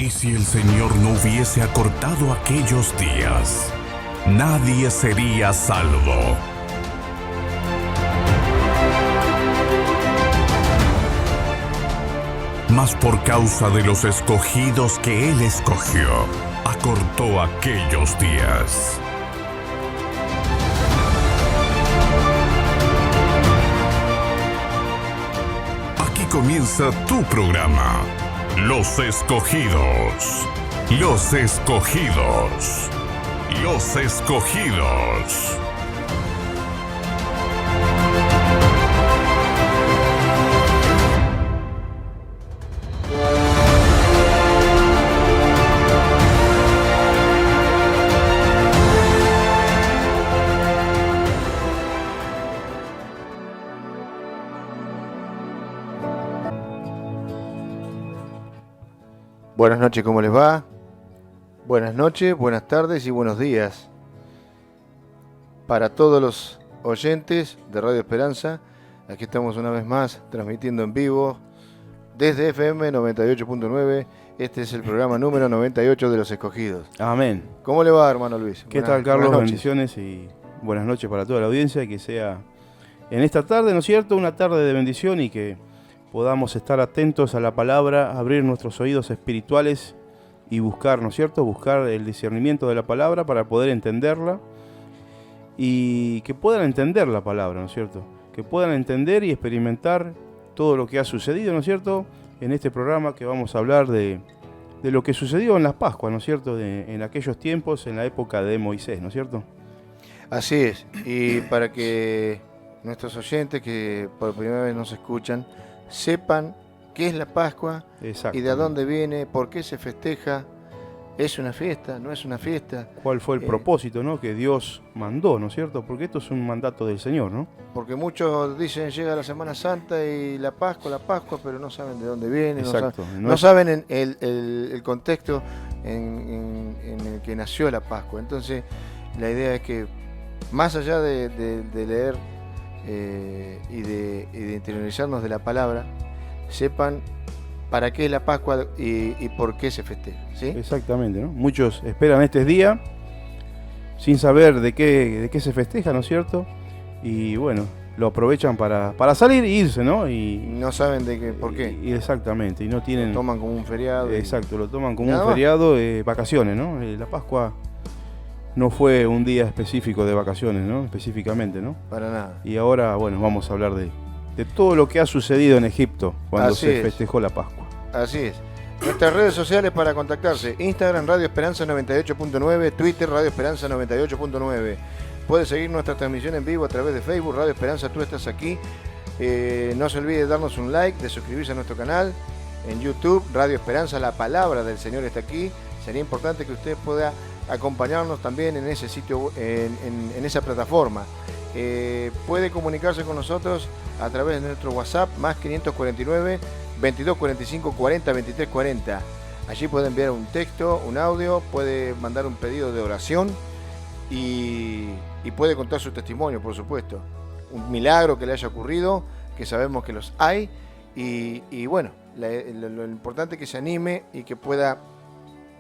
¿Y si el Señor no hubiese acortado aquellos días? Nadie sería salvo. Mas por causa de los escogidos que Él escogió, acortó aquellos días. Aquí comienza tu programa, Los Escogidos. Los Escogidos. Los Escogidos. Buenas noches, ¿cómo les va? Buenas noches, buenas tardes y buenos días para todos los oyentes de Radio Esperanza. Aquí estamos una vez más transmitiendo en vivo desde FM 98.9. Este es el programa número 98 de Los Escogidos. Amén. ¿Cómo le va, hermano Luis? ¿Qué tal, Carlos? Bendiciones y buenas noches para toda la audiencia. Y que sea en esta tarde, ¿no es cierto?, una tarde de bendición y que podamos estar atentos a la palabra, abrir nuestros oídos espirituales y buscar, ¿no es cierto?, buscar el discernimiento de la palabra para poder entenderla y que puedan entender la palabra, ¿no es cierto?, que puedan entender y experimentar todo lo que ha sucedido, ¿no es cierto?, en este programa que vamos a hablar de lo que sucedió en las Pascuas, ¿no es cierto?, en aquellos tiempos, en la época de Moisés, ¿no es cierto? Así es, y para que nuestros oyentes que por primera vez nos escuchan sepan qué es la Pascua y de dónde viene, por qué se festeja, es una fiesta, no es una fiesta. ¿Cuál fue el propósito, ¿no?, que Dios mandó, ¿no es cierto? Porque esto es un mandato del Señor, ¿no? Porque muchos dicen llega la Semana Santa y la Pascua, pero no saben de dónde viene, exacto, no saben el contexto en el que nació la Pascua. Entonces la idea es que más allá de leer y de interiorizarnos de la palabra, sepan para qué es la Pascua y por qué se festeja, ¿sí? Exactamente, ¿no? Muchos esperan este día sin saber de qué se festeja, ¿no es cierto? Y bueno, lo aprovechan para salir e irse, ¿no? Y no saben por qué. Y exactamente, y no tienen... Lo toman como un feriado. Exacto, lo toman como un feriado, vacaciones, ¿no? La Pascua no fue un día específico de vacaciones, ¿no? Específicamente, ¿no? Para nada. Y ahora, bueno, vamos a hablar de todo lo que ha sucedido en Egipto cuando se festejó la Pascua. Así es. Nuestras redes sociales para contactarse: Instagram Radio Esperanza 98.9, Twitter Radio Esperanza 98.9. Puedes seguir nuestra transmisión en vivo a través de Facebook Radio Esperanza, tú estás aquí. No se olvide de darnos un like, de suscribirse a nuestro canal. En YouTube Radio Esperanza, la palabra del Señor está aquí. Sería importante que usted pueda acompañarnos también en ese sitio, en esa plataforma. Puede comunicarse con nosotros a través de nuestro WhatsApp más 549 22 45 40 23 40. Allí puede enviar un texto, un audio, puede mandar un pedido de oración y puede contar su testimonio, por supuesto. Un milagro que le haya ocurrido, que sabemos que los hay, y bueno, lo importante es que se anime y que pueda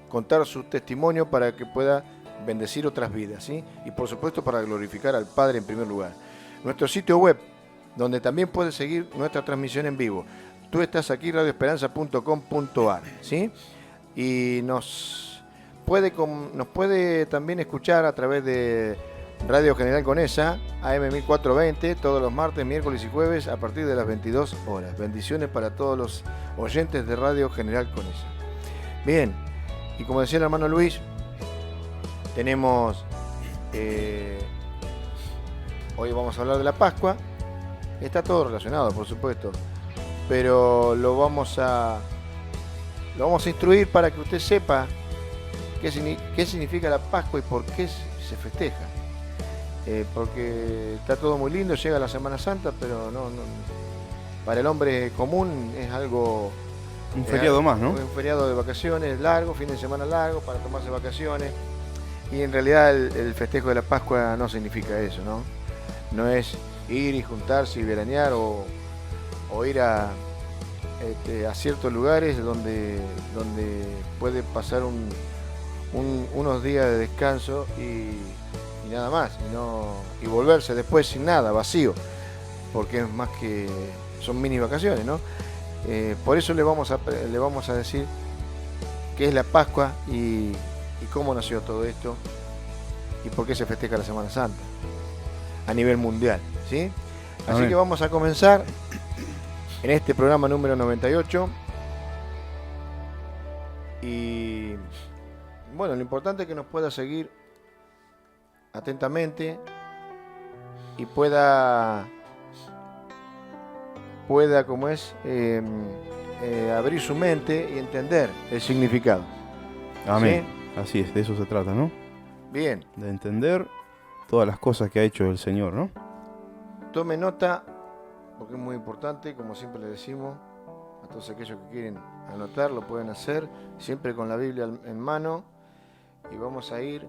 contar su testimonio para que pueda bendecir otras vidas, ¿sí? Y por supuesto para glorificar al Padre en primer lugar. Nuestro sitio web, donde también puedes seguir nuestra transmisión en vivo. Tú estás aquí, radioesperanza.com.ar, ¿sí? Y nos puede también escuchar a través de Radio General Conesa, AM 1420, todos los martes, miércoles y jueves a partir de las 22 horas. Bendiciones para todos los oyentes de Radio General Conesa. Bien, y como decía el hermano Luis, tenemos, hoy vamos a hablar de la Pascua. Está todo relacionado, por supuesto, pero lo vamos a instruir para que usted sepa qué significa la Pascua y por qué se festeja. Porque está todo muy lindo, llega la Semana Santa, pero no para el hombre común es algo... Un feriado más, ¿no? Un feriado de vacaciones largo, fin de semana largo, para tomarse vacaciones. Y en realidad el festejo de la Pascua no significa eso, ¿no? No es ir y juntarse y veranear o ir a a ciertos lugares donde puede pasar unos días de descanso y nada más, y volverse después sin nada, vacío, porque es más que son mini vacaciones, ¿no? Por eso le vamos a decir qué es la Pascua y cómo nació todo esto y por qué se festeja la Semana Santa a nivel mundial, ¿sí? Así Amén. que vamos a comenzar en este programa número 98 y bueno, lo importante es que nos pueda seguir atentamente y pueda como es abrir su mente y entender el significado. Amén. ¿Sí? Así es, de eso se trata, ¿no? Bien, De entender todas las cosas que ha hecho el Señor, ¿no? tome nota porque es muy importante, como siempre le decimos a todos aquellos que quieren anotar, lo pueden hacer siempre con la Biblia en mano y vamos a ir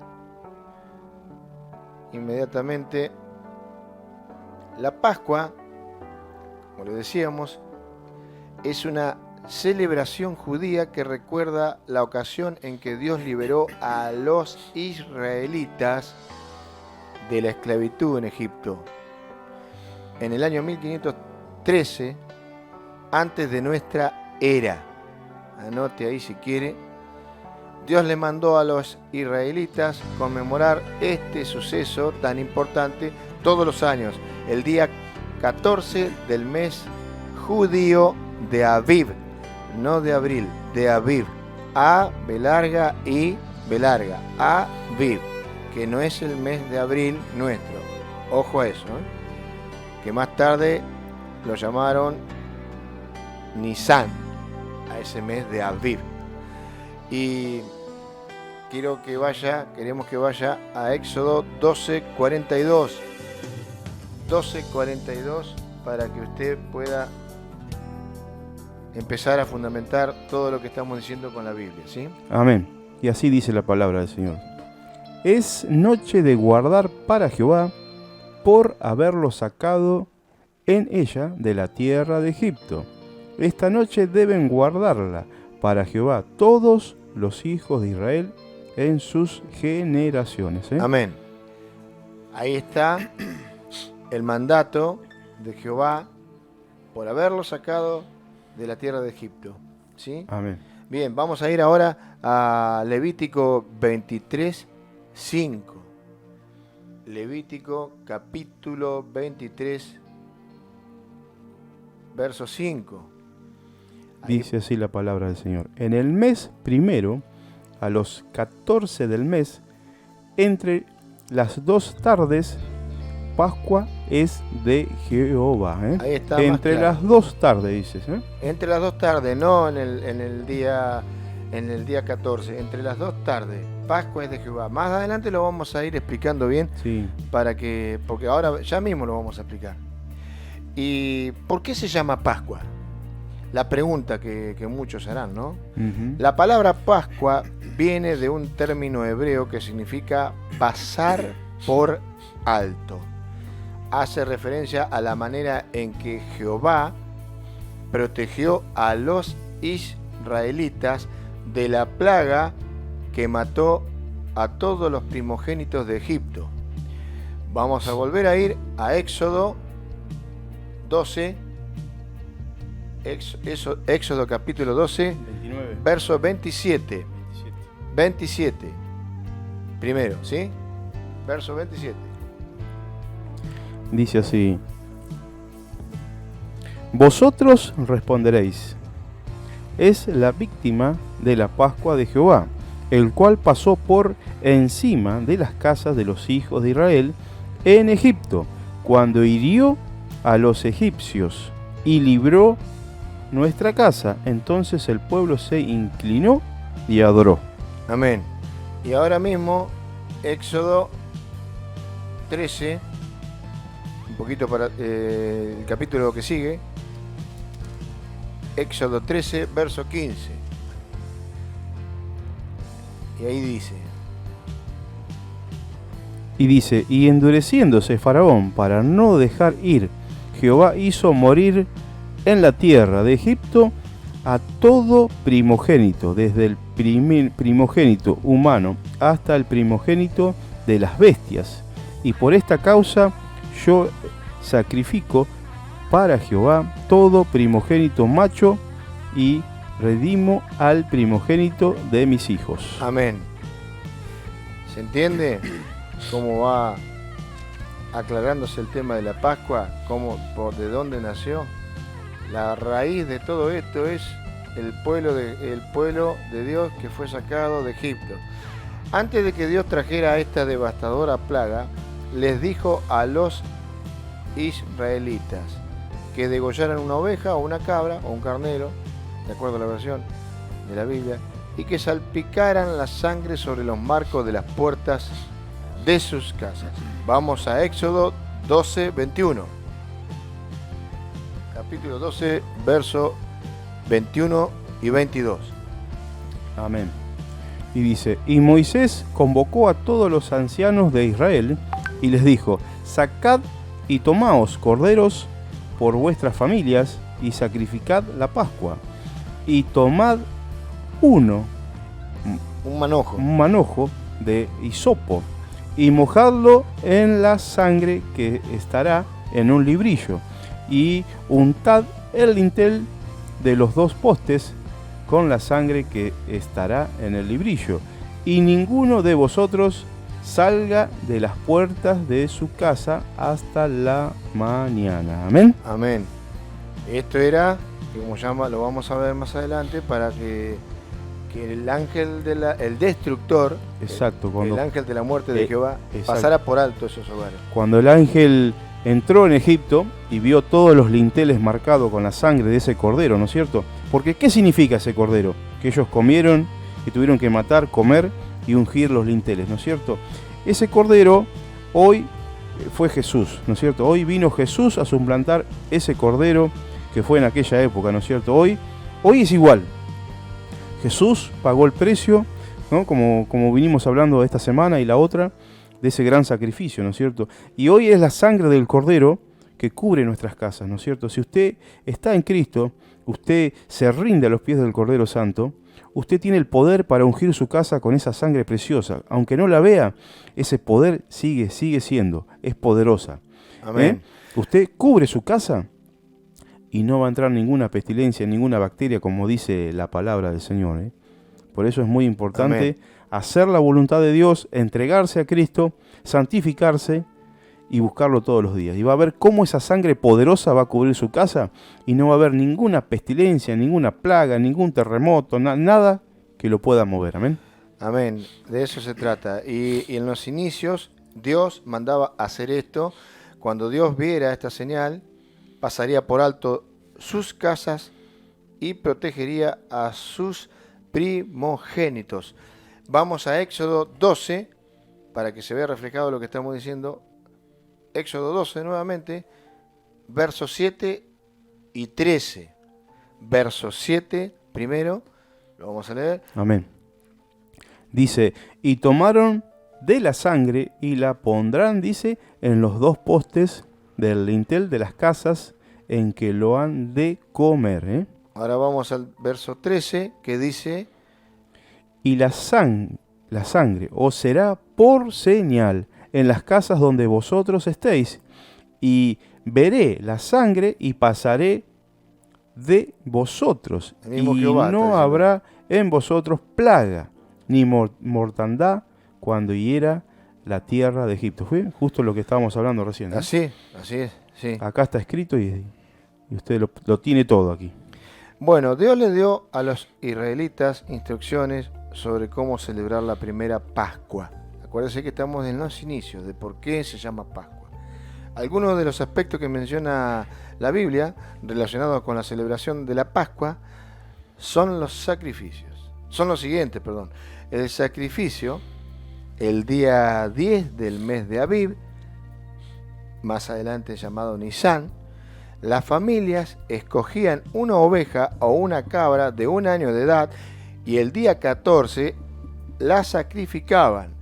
inmediatamente. La Pascua, como le decíamos, es una celebración judía que recuerda la ocasión en que Dios liberó a los israelitas de la esclavitud en Egipto. En el año 1513, antes de nuestra era, anote ahí si quiere, Dios le mandó a los israelitas conmemorar este suceso tan importante todos los años, el día 14 del mes judío de Aviv, no de abril, de Aviv, A, B larga, I, B larga, Aviv, que no es el mes de abril nuestro, ojo a eso, que más tarde lo llamaron Nisan, a ese mes de Aviv. Y queremos que vaya a Éxodo 12:42. 12:42 para que usted pueda empezar a fundamentar todo lo que estamos diciendo con la Biblia, ¿sí? Amén. Y así dice la palabra del Señor. Es noche de guardar para Jehová por haberlo sacado en ella de la tierra de Egipto. Esta noche deben guardarla para Jehová todos los hijos de Israel en sus generaciones. Amén. Ahí está el mandato de Jehová por haberlo sacado de la tierra de Egipto, ¿sí? Amén. Bien, vamos a ir ahora a Levítico 23:5. Levítico capítulo 23, verso 5. Ahí. Dice así la palabra del Señor. En el mes primero, a los 14 del mes, entre las 2 tardes, Pascua es de Jehová. Ahí está más Entre claro. las 2 tardes, dices. Entre las 2 tardes, no en el día 14, entre las 2 tardes. Pascua es de Jehová. Más adelante lo vamos a ir explicando bien, Sí. porque ahora ya mismo lo vamos a explicar. ¿Y por qué se llama Pascua? La pregunta que muchos harán, ¿no? Ujú. La palabra Pascua viene de un término hebreo que significa pasar por alto. Hace referencia a la manera en que Jehová protegió a los israelitas de la plaga que mató a todos los primogénitos de Egipto. Vamos a volver a ir a Éxodo 12, Éxodo capítulo 12, 29. verso 27. 27. Primero, ¿sí? Verso 27. Dice así: Vosotros responderéis, es la víctima de la Pascua de Jehová, el cual pasó por encima de las casas de los hijos de Israel en Egipto, cuando hirió a los egipcios y libró nuestra casa. Entonces el pueblo se inclinó y adoró. Amén. Y ahora mismo, Éxodo 13, un poquito para el capítulo que sigue. Éxodo 13, verso 15. Y ahí dice: Y dice, y endureciéndose Faraón para no dejar ir, Jehová hizo morir en la tierra de Egipto a todo primogénito, desde el primogénito humano hasta el primogénito de las bestias. Y por esta causa yo sacrifico para Jehová todo primogénito macho y redimo al primogénito de mis hijos. Amén. ¿Se entiende cómo va aclarándose el tema de la Pascua? ¿De dónde nació? La raíz de todo esto es el pueblo de Dios que fue sacado de Egipto. Antes de que Dios trajera esta devastadora plaga, les dijo a los israelitas que degollaran una oveja o una cabra o un carnero, de acuerdo a la versión de la Biblia, y que salpicaran la sangre sobre los marcos de las puertas de sus casas. Vamos a Éxodo 12, 21. Capítulo 12, verso 21 y 22. Amén. Y dice, y Moisés convocó a todos los ancianos de Israel y les dijo, sacad y tomaos corderos por vuestras familias y sacrificad la Pascua. Y tomad un manojo de hisopo y mojadlo en la sangre que estará en un librillo y untad el dintel de los 2 postes con la sangre que estará en el librillo, y ninguno de vosotros salga de las puertas de su casa hasta la mañana. Amén. Amén. Esto era, como lo vamos a ver más adelante, para que el ángel el destructor, exacto, el ángel de la muerte de Jehová, exacto, pasara por alto esos hogares. Cuando el ángel entró en Egipto y vio todos los linteles marcados con la sangre de ese cordero, ¿no es cierto? Porque ¿qué significa ese cordero? Que ellos comieron y tuvieron que matar, comer y ungir los linteles, ¿no es cierto? Ese cordero hoy fue Jesús, ¿no es cierto? Hoy vino Jesús a suplantar ese cordero que fue en aquella época, ¿no es cierto? Hoy es igual. Jesús pagó el precio, ¿no? Como vinimos hablando esta semana y la otra, de ese gran sacrificio, ¿no es cierto? Y hoy es la sangre del Cordero que cubre nuestras casas, ¿no es cierto? Si usted está en Cristo, usted se rinde a los pies del Cordero Santo, usted tiene el poder para ungir su casa con esa sangre preciosa. Aunque no la vea, ese poder sigue siendo, es poderosa. Amén. Usted cubre su casa y no va a entrar ninguna pestilencia, ninguna bacteria, como dice la palabra del Señor. Por eso es muy importante Amén. Hacer la voluntad de Dios, entregarse a Cristo, santificarse y buscarlo todos los días. Y va a ver cómo esa sangre poderosa va a cubrir su casa y no va a haber ninguna pestilencia, ninguna plaga, ningún terremoto, nada que lo pueda mover. Amén. Amén. De eso se trata. Y en los inicios Dios mandaba hacer esto. Cuando Dios viera esta señal, pasaría por alto sus casas y protegería a sus primogénitos. Vamos a Éxodo 12, para que se vea reflejado lo que estamos diciendo. Éxodo 12 nuevamente, versos 7 y 13. Verso 7 primero, lo vamos a leer. Amén. Dice, y tomaron de la sangre y la pondrán, dice, en los 2 postes del lintel de las casas en que lo han de comer. Ahora vamos al verso 13, que dice, y la sangre os será por señal en las casas donde vosotros estéis, y veré la sangre y pasaré de vosotros, y Jehová, no habrá en vosotros plaga, ni mortandad cuando hiera la tierra de Egipto. Fue justo lo que estábamos hablando recién. Así es, sí. Acá está escrito y usted lo tiene todo aquí. Bueno, Dios le dio a los israelitas instrucciones sobre cómo celebrar la primera Pascua. Acuérdense que estamos en los inicios de por qué se llama Pascua. Algunos de los aspectos que menciona la Biblia relacionados con la celebración de la Pascua son los sacrificios. Son los siguientes, perdón. El sacrificio el día 10 del mes de Abib, más adelante llamado Nisan. Las familias escogían una oveja o una cabra de 1 año de edad y el día 14 la sacrificaban.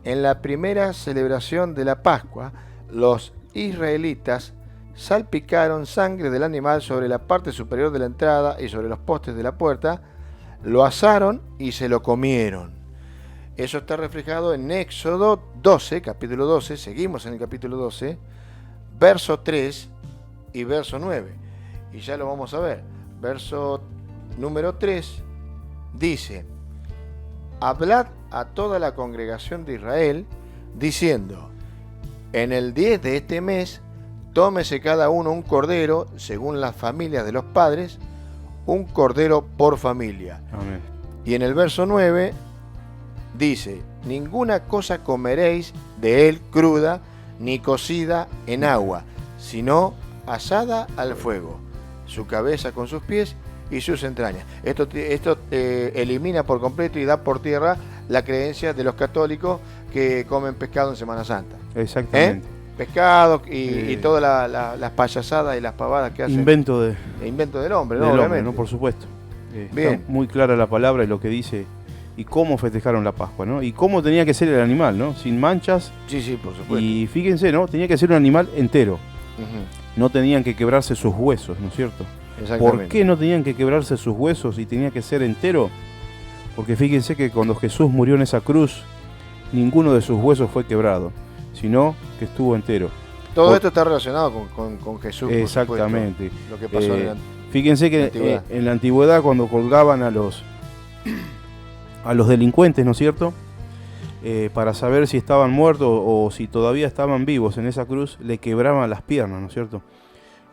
En la primera celebración de la Pascua, los israelitas salpicaron sangre del animal sobre la parte superior de la entrada y sobre los postes de la puerta, lo asaron y se lo comieron. Eso está reflejado en Éxodo 12, capítulo 12, seguimos en el capítulo 12, verso 3 y verso 9. Y ya lo vamos a ver. Verso número 3 dice: hablad a toda la congregación de Israel, diciendo: en el 10 de este mes, tómese cada uno un cordero, según las familias de los padres, un cordero por familia. Amén. Y en el verso 9 dice: ninguna cosa comeréis de él cruda, ni cocida en agua, sino asada al fuego, su cabeza con sus pies y sus entrañas. Esto elimina por completo y da por tierra la creencia de los católicos que comen pescado en Semana Santa. Exactamente. Pescado y todas las payasadas y las pavadas que hacen. Invento del hombre, ¿no? del Obviamente. hombre, ¿no? Por supuesto. Bien. Está muy clara la palabra y lo que dice y cómo festejaron la Pascua, ¿no? Y cómo tenía que ser el animal, ¿no? Sin manchas. Sí, por supuesto. Y fíjense, ¿no? Tenía que ser un animal entero. Ujú. No tenían que quebrarse sus huesos, ¿no es cierto? Exactamente. ¿Por qué no tenían que quebrarse sus huesos y tenía que ser entero? Porque fíjense que cuando Jesús murió en esa cruz, ninguno de sus huesos fue quebrado, sino que estuvo entero. Todo esto está relacionado con Jesús. Exactamente. Por supuesto, lo que pasó Fíjense que en la antigüedad, cuando colgaban a los delincuentes, ¿no es cierto? Para saber si estaban muertos o si todavía estaban vivos en esa cruz, le quebraban las piernas, ¿no es cierto?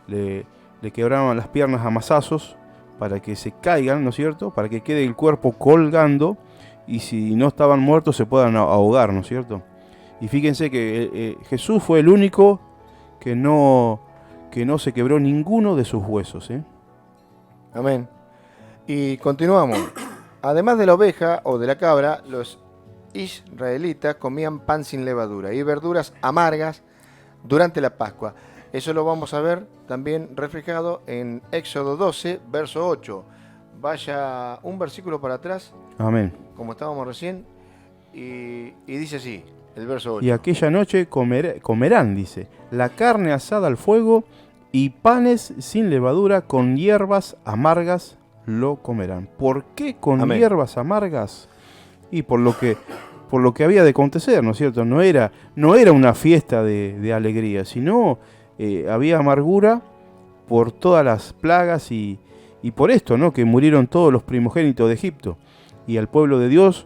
Le quebraban las piernas a mazazos para que se caigan, ¿no es cierto? Para que quede el cuerpo colgando y si no estaban muertos se puedan ahogar, ¿no es cierto? Y fíjense que Jesús fue el único que no se quebró ninguno de sus huesos, ¿eh? Amén. Y continuamos. Además de la oveja o de la cabra, los israelitas comían pan sin levadura y verduras amargas durante la Pascua. Eso lo vamos a ver también reflejado en Éxodo 12, verso 8. Vaya un versículo para atrás, Amén. como estábamos recién, y dice así, el verso 8. Y aquella noche comerán, dice, la carne asada al fuego y panes sin levadura con hierbas amargas lo comerán. ¿Por qué con Amén. hierbas amargas? Y por lo que había de acontecer, ¿no es cierto? No era una fiesta de alegría, sino había amargura por todas las plagas y por esto, ¿no? Que murieron todos los primogénitos de Egipto. Y al pueblo de Dios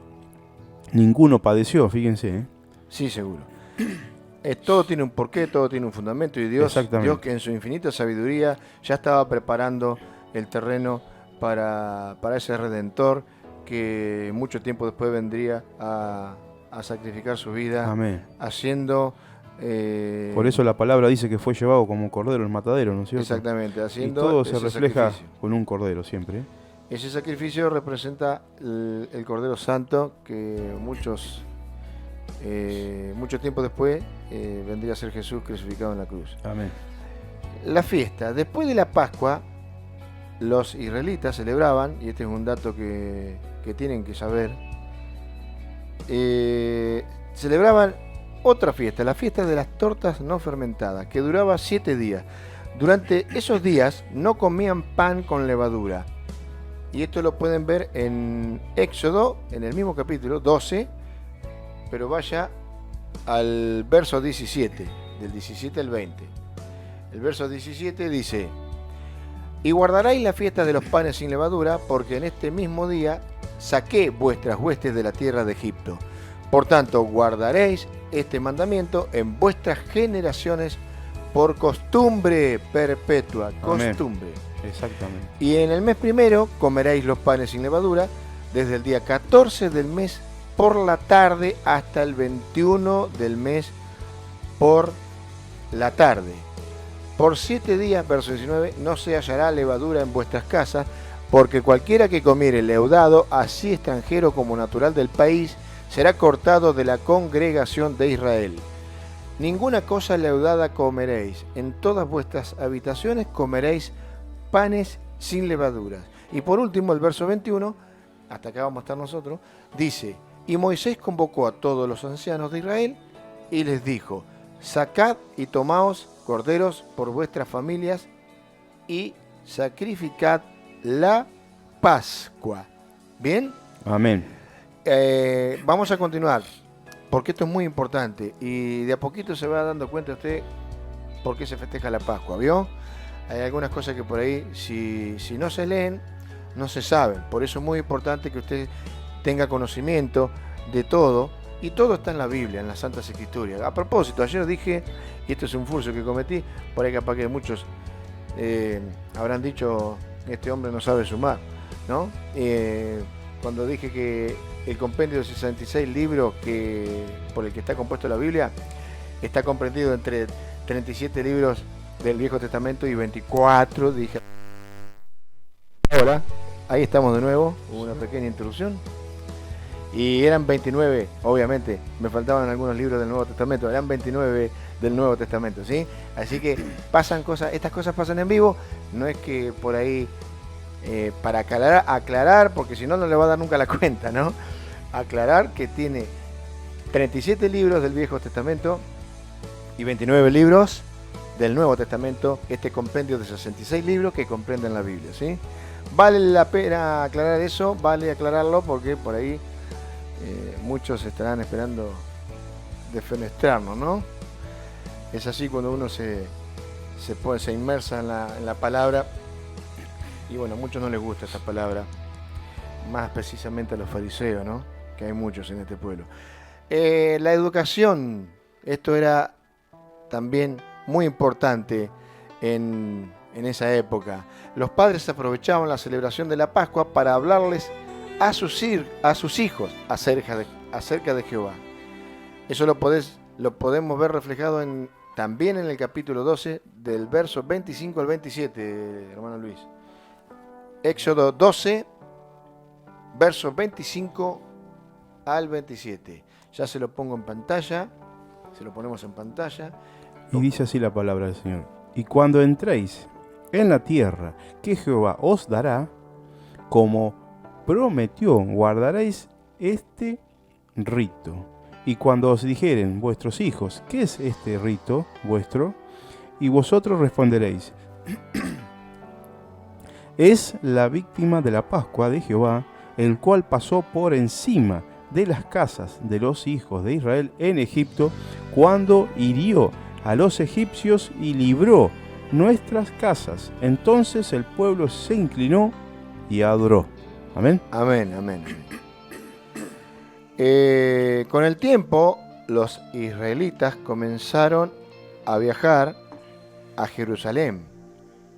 ninguno padeció, fíjense, ¿eh? Sí, seguro. Todo tiene un porqué, todo tiene un fundamento y Dios que en su infinita sabiduría ya estaba preparando el terreno para ese Redentor que mucho tiempo después vendría a sacrificar su vida. Amén. Haciendo... Por eso la palabra dice que fue llevado como cordero al matadero, ¿no es cierto? Exactamente, haciendo y todo se ese refleja sacrificio. con un cordero siempre, ¿eh? Ese sacrificio representa el Cordero Santo que mucho tiempo después vendría a ser Jesús crucificado en la cruz. Amén. La fiesta, después de la Pascua, los israelitas celebraban, y este es un dato que tienen que saber, celebraban otra fiesta, la fiesta de las tortas no fermentadas, que duraba 7 días. Durante esos días no comían pan con levadura. Y esto lo pueden ver en Éxodo, en el mismo capítulo 12, pero vaya al verso 17, del 17 al 20. El verso 17 dice: y guardaréis la fiesta de los panes sin levadura, porque en este mismo día saqué vuestras huestes de la tierra de Egipto. Por tanto, guardaréis este mandamiento en vuestras generaciones por costumbre perpetua. Amén. Costumbre. Exactamente. Y en el mes primero comeréis los panes sin levadura, desde el día 14 del mes por la tarde hasta el 21 del mes por la tarde. Por 7 días, verso 19, no se hallará levadura en vuestras casas, porque cualquiera que comiere leudado, así extranjero como natural del país, será cortado de la congregación de Israel. Ninguna cosa leudada comeréis, en todas vuestras habitaciones comeréis panes sin levaduras. Y por último, el verso 21, hasta acá vamos a estar nosotros, dice: y Moisés convocó a todos los ancianos de Israel y les dijo: sacad y tomaos corderos por vuestras familias y sacrificad la Pascua. ¿Bien? Amén. Vamos a continuar, porque esto es muy importante y de a poquito se va dando cuenta usted por qué se festeja la Pascua, ¿vio? Hay algunas cosas que por ahí, si no se leen, no se saben. Por eso es muy importante que usted tenga conocimiento de todo, y todo está en la Biblia, en las Santas Escrituras. A propósito, ayer dije, y esto es un furcio que cometí, por ahí capaz que muchos habrán dicho, este hombre no sabe sumar, ¿no? Cuando dije que el compendio de 66 libros por el que está compuesto la Biblia está comprendido entre 37 libros del Viejo Testamento y 24, dije. Ahora, ahí estamos de nuevo, hubo una pequeña interrupción. Y eran 29, obviamente, me faltaban algunos libros del Nuevo Testamento, eran 29 del Nuevo Testamento, ¿sí? Así que pasan cosas, estas cosas pasan en vivo, no es que por ahí, para aclarar, porque si no, no le va a dar nunca la cuenta, ¿no? Aclarar que tiene 37 libros del Viejo Testamento y 29 libros del Nuevo Testamento, este compendio de 66 libros que comprenden la Biblia, ¿sí? Vale la pena aclarar eso, vale aclararlo porque por ahí muchos estarán esperando defenestrarnos, ¿no? Es así cuando uno se inmersa en la palabra, y bueno, a muchos no les gusta esa palabra, más precisamente a los fariseos, ¿no? Que hay muchos en este pueblo. La educación, esto era también muy importante en esa época. Los padres aprovechaban la celebración de la Pascua para hablarles a sus hijos acerca de Jehová. Eso lo podemos ver reflejado también en el capítulo 12, del verso 25 al 27, hermano Luis. Éxodo 12, versos 25 al 27. Ya se lo pongo en pantalla, se lo ponemos en pantalla. Y dice así la palabra del Señor. Y cuando entréis en la tierra que Jehová os dará, como prometió, guardaréis este rito. Y cuando os dijeren vuestros hijos, ¿qué es este rito vuestro? Y vosotros responderéis, es la víctima de la Pascua de Jehová, el cual pasó por encima de las casas de los hijos de Israel en Egipto, cuando hirió a los egipcios y libró nuestras casas. Entonces el pueblo se inclinó y adoró. Amén. Amén, amén. Con el tiempo, los israelitas comenzaron a viajar a Jerusalén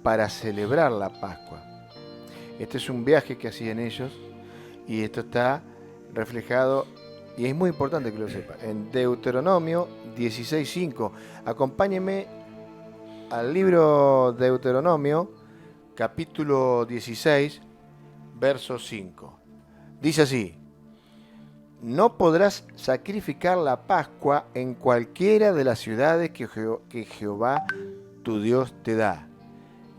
para celebrar la Pascua. Este es un viaje que hacían ellos, y esto está reflejado, y es muy importante que lo sepa, en Deuteronomio 16:5. Acompáñenme al libro Deuteronomio, capítulo 16, verso 5. Dice así: no podrás sacrificar la Pascua en cualquiera de las ciudades que Jehová tu Dios te da.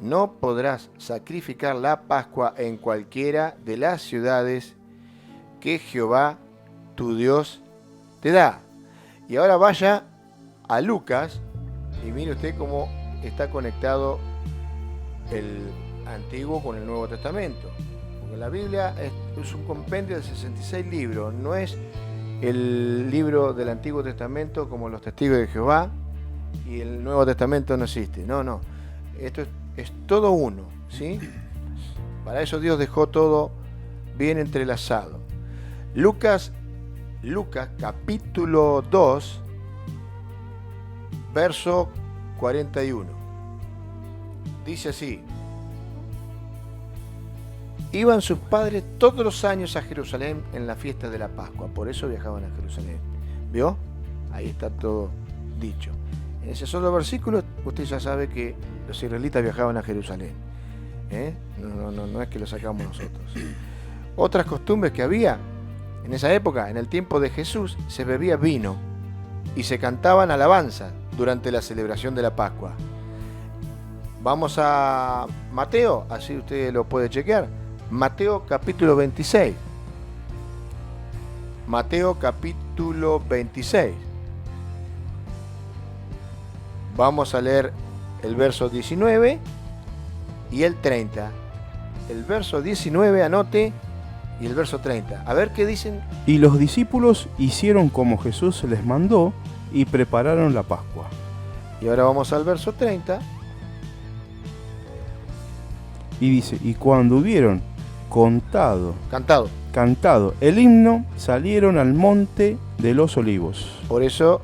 No podrás sacrificar la Pascua en cualquiera de las ciudades que Jehová tu Dios te da. Y ahora vaya a Lucas y mire usted cómo está conectado el Antiguo con el Nuevo Testamento. Porque la Biblia es un compendio de 66 libros, no es el libro del Antiguo Testamento como los Testigos de Jehová y el Nuevo Testamento no existe. No. Esto es todo uno, ¿sí? Para eso Dios dejó todo bien entrelazado. Lucas capítulo 2, verso 41. Dice así: iban sus padres todos los años a Jerusalén en la fiesta de la Pascua. Por eso viajaban a Jerusalén. ¿Vio? Ahí está todo dicho. En ese solo versículo usted ya sabe que los israelitas viajaban a Jerusalén. No es que lo sacamos nosotros. Otras costumbres que había en esa época, en el tiempo de Jesús, se bebía vino y se cantaban alabanzas durante la celebración de la Pascua. Vamos a Mateo, así usted lo puede chequear. Mateo capítulo 26. Mateo capítulo 26. Vamos a leer el verso 19 y el 30. El verso 19, anote, y el verso 30. A ver qué dicen. Y los discípulos hicieron como Jesús les mandó y prepararon la Pascua. Y ahora vamos al verso 30. Y dice, y cuando hubieron Cantado. cantado el himno, salieron al monte de los olivos. Por eso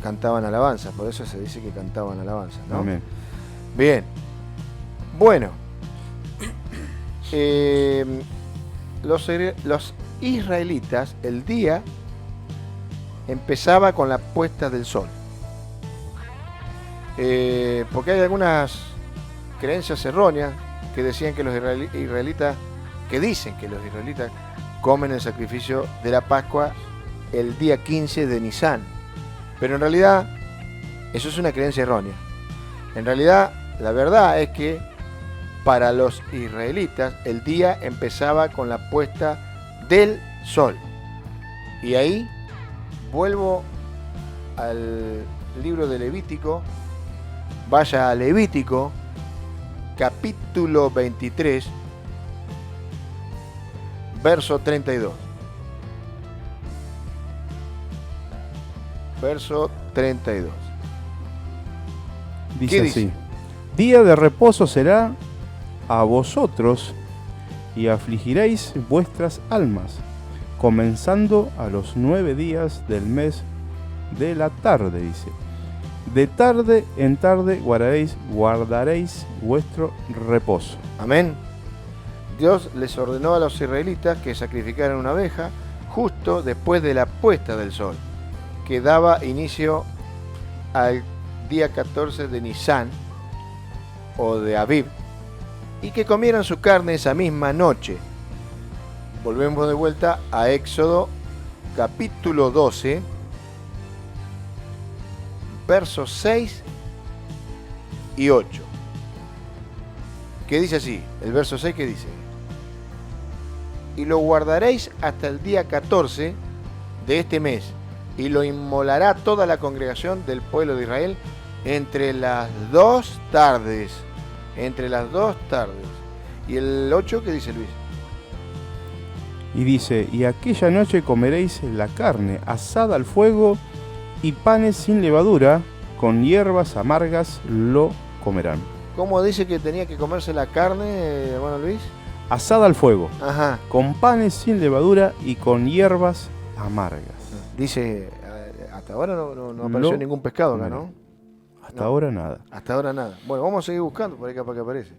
cantaban alabanza. Por eso se dice que cantaban alabanza, ¿no? Amén. Bien. Bueno. Los israelitas, el día empezaba con la puesta del sol. Porque hay algunas creencias erróneas que decían que los israelitas, que dicen que los israelitas comen el sacrificio de la Pascua el día 15 de Nisan. Pero en realidad, eso es una creencia errónea. En realidad, la verdad es que para los israelitas el día empezaba con la puesta del sol. Y ahí vuelvo al libro de Levítico. Vaya a Levítico, capítulo 23, verso 32. Verso 32. Dice ¿Qué así: dice? Día de reposo será a vosotros y afligiréis vuestras almas, comenzando a los 9 días del mes de la tarde, dice. De tarde en tarde guardaréis vuestro reposo. Amén. Dios les ordenó a los israelitas que sacrificaran una oveja justo después de la puesta del sol, que daba inicio al día 14 de Nisan o de Abib, y que comieran su carne esa misma noche. Volvemos de vuelta a Éxodo capítulo 12, versos 6 y 8. ¿Qué dice así? El verso 6, ¿qué dice? Y lo guardaréis hasta el día 14 de este mes, y lo inmolará toda la congregación del pueblo de Israel entre las 2 tardes. Entre las 2 tardes. ¿Y el 8 qué dice Luis? Y dice, y aquella noche comeréis la carne asada al fuego y panes sin levadura, con hierbas amargas lo comerán. ¿Cómo dice que tenía que comerse la carne, hermano Luis? Asada al fuego, Ajá. con panes sin levadura y con hierbas amargas. Dice, hasta ahora no apareció ningún pescado acá, ¿no? Hasta ahora nada. Hasta ahora nada. Bueno, vamos a seguir buscando, por ahí capaz que aparece.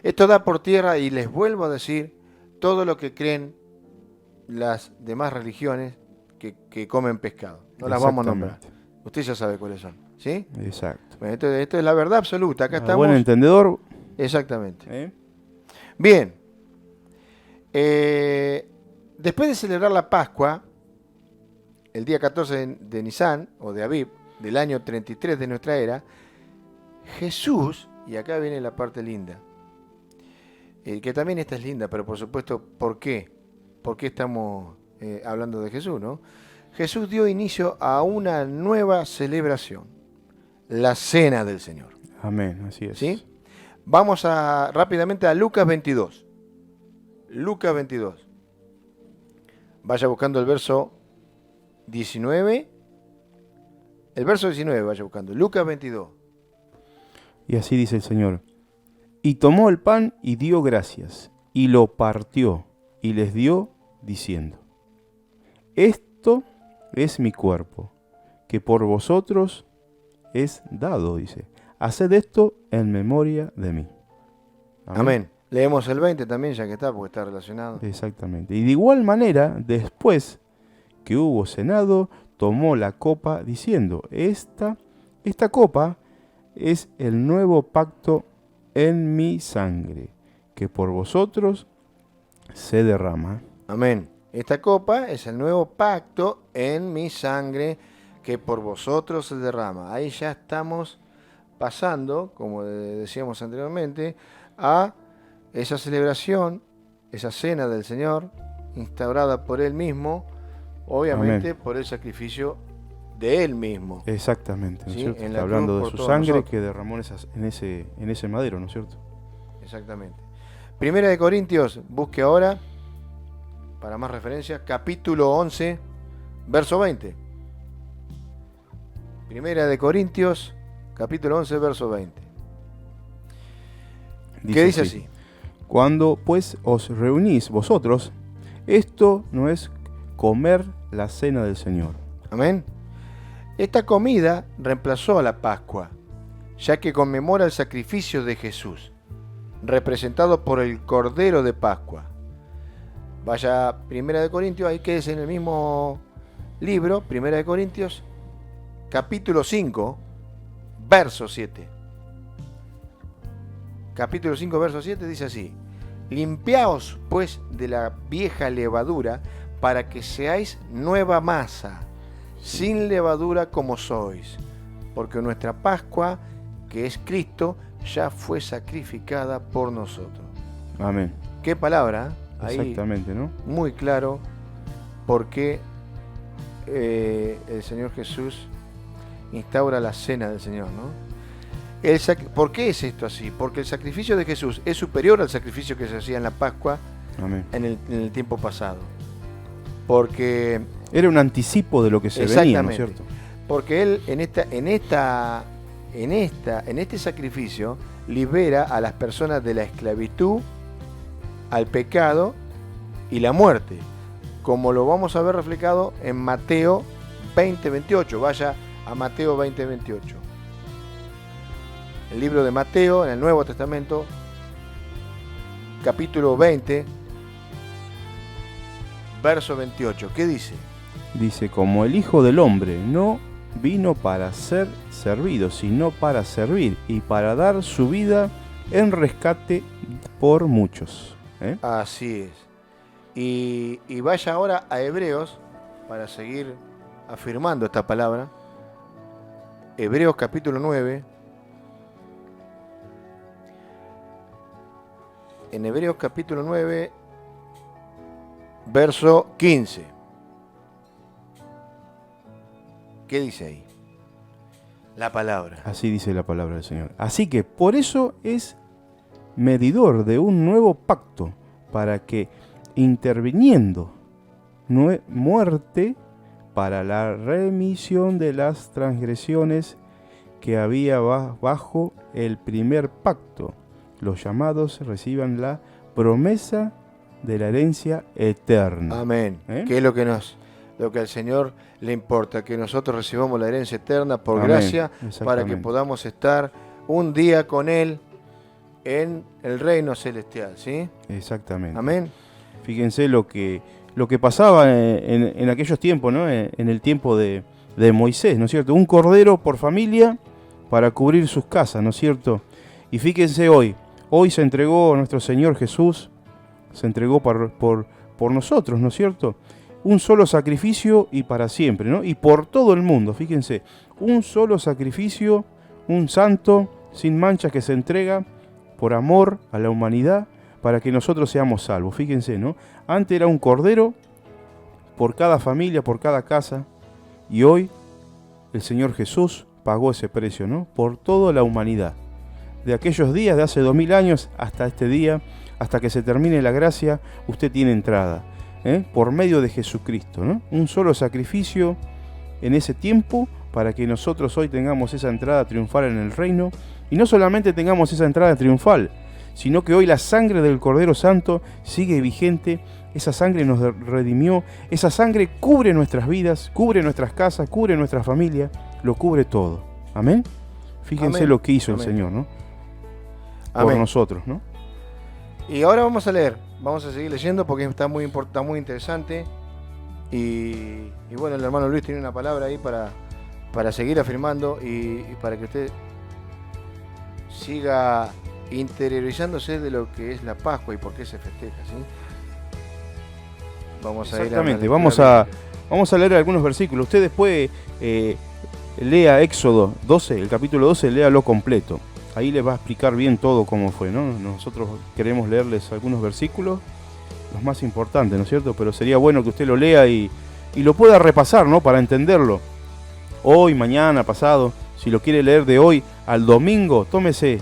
Esto da por tierra, y les vuelvo a decir, todo lo que creen las demás religiones que comen pescado. No las vamos a nombrar. Usted ya sabe cuáles son, ¿sí? Exacto. Bueno, esto es la verdad absoluta. Acá estamos. Buen entendedor. Exactamente. Bien. Después de celebrar la Pascua, el día 14 de Nisan, o de Abib, del año 33 de nuestra era, Jesús, y acá viene la parte linda, que también esta es linda, pero por supuesto, ¿por qué? ¿Por qué estamos hablando de Jesús, no? Jesús dio inicio a una nueva celebración, la Cena del Señor. Amén, así es. ¿Sí? Vamos rápidamente a Lucas 22. Lucas 22. Vaya buscando el verso 19. El verso 19 vaya buscando. Lucas 22. Y así dice el Señor. Y tomó el pan y dio gracias, y lo partió, y les dio, diciendo: Esto es mi cuerpo, que por vosotros es dado, dice. Haced esto en memoria de mí. Amén. Leemos el 20 también, ya que está, porque está relacionado. Exactamente. Y de igual manera, después que hubo cenado, tomó la copa, diciendo: Esta copa es el nuevo pacto en mi sangre, que por vosotros se derrama. Amén. Esta copa es el nuevo pacto en mi sangre, que por vosotros se derrama. Ahí ya estamos pasando, como decíamos anteriormente, a esa celebración, esa cena del Señor, instaurada por Él mismo, obviamente. Amén. Por el sacrificio de Él mismo. Exactamente, ¿no es ¿Sí? cierto? En Está la hablando cruz de por su todos sangre nosotros. que derramó en ese madero, ¿no es cierto? Exactamente. Primera de Corintios, busque ahora, para más referencia, capítulo 11, verso 20. Primera de Corintios, capítulo 11, verso 20. ¿Qué dice así? Cuando pues os reunís vosotros, esto no es comer la cena del Señor. Amén. Esta comida reemplazó a la Pascua, ya que conmemora el sacrificio de Jesús, representado por el Cordero de Pascua. Vaya a Primera de Corintios, ahí quédese en el mismo libro, Primera de Corintios, capítulo 5, verso 7. Capítulo 5, verso 7 dice así: limpiaos pues de la vieja levadura, para que seáis nueva masa, sin levadura como sois, porque nuestra Pascua, que es Cristo, ya fue sacrificada por nosotros. Amén. Qué palabra, ahí Exactamente, ¿no? muy claro por qué el Señor Jesús instaura la cena del Señor, ¿no? ¿Por qué es esto así? Porque el sacrificio de Jesús es superior al sacrificio que se hacía en la Pascua Amén. en el tiempo pasado. Porque Era un anticipo de lo que se venía, ¿no es cierto? Porque Él en este sacrificio libera a las personas de la esclavitud, al pecado y la muerte, como lo vamos a ver reflejado en Mateo 20:28. Vaya a Mateo 20:28. El libro de Mateo, en el Nuevo Testamento, capítulo 20, verso 28. ¿Qué dice? Dice, como el Hijo del Hombre no vino para ser servido, sino para servir y para dar su vida en rescate por muchos. Así es. Y vaya ahora a Hebreos, para seguir afirmando esta palabra. Hebreos capítulo 9. En Hebreos capítulo 9, verso 15. ¿Qué dice ahí? La palabra. Así dice la palabra del Señor. Así que por eso es medidor de un nuevo pacto, para que interviniendo muerte para la remisión de las transgresiones que había bajo el primer pacto, los llamados reciban la promesa de la herencia eterna. Amén. ¿Qué es lo que al Señor le importa? Que nosotros recibamos la herencia eterna por Amén. gracia, para que podamos estar un día con Él en el reino celestial, ¿sí? Exactamente. Amén. Fíjense lo que pasaba en aquellos tiempos, ¿no? En el tiempo de Moisés, ¿no es cierto? Un cordero por familia para cubrir sus casas, ¿no es cierto? Y fíjense hoy se entregó nuestro Señor Jesús, se entregó por nosotros, ¿no es cierto? Un solo sacrificio y para siempre, ¿no? Y por todo el mundo, fíjense, un solo sacrificio, un santo, sin manchas, que se entrega por amor a la humanidad, para que nosotros seamos salvos. Fíjense, ¿no? Antes era un cordero por cada familia, por cada casa, y hoy el Señor Jesús pagó ese precio, ¿no? Por toda la humanidad. De aquellos días, de hace 2000 años, hasta este día, hasta que se termine la gracia, usted tiene entrada, por medio de Jesucristo, ¿no? Un solo sacrificio en ese tiempo, para que nosotros hoy tengamos esa entrada triunfal en el reino, y no solamente tengamos esa entrada triunfal, sino que hoy la sangre del Cordero Santo sigue vigente. Esa sangre nos redimió, esa sangre cubre nuestras vidas, cubre nuestras casas, cubre nuestra familia, lo cubre todo. Amén. Fíjense Amén. Lo que hizo Amén. el Señor, ¿no? Por Amén. nosotros, ¿no? Y ahora vamos a leer, vamos a seguir leyendo porque está muy interesante. Y bueno, el hermano Luis tiene una palabra ahí para seguir afirmando y para que usted siga interiorizándose de lo que es la Pascua y por qué se festeja, ¿sí? Vamos a ir Exactamente, vamos a leer algunos versículos. Usted después lea Éxodo 12, el capítulo 12, léalo completo. Ahí les va a explicar bien todo cómo fue, ¿no? Nosotros queremos leerles algunos versículos, los más importantes, ¿no es cierto? Pero sería bueno que usted lo lea y lo pueda repasar, ¿no? Para entenderlo. hoy, mañana, pasado. Si lo quiere leer de hoy al domingo, tómese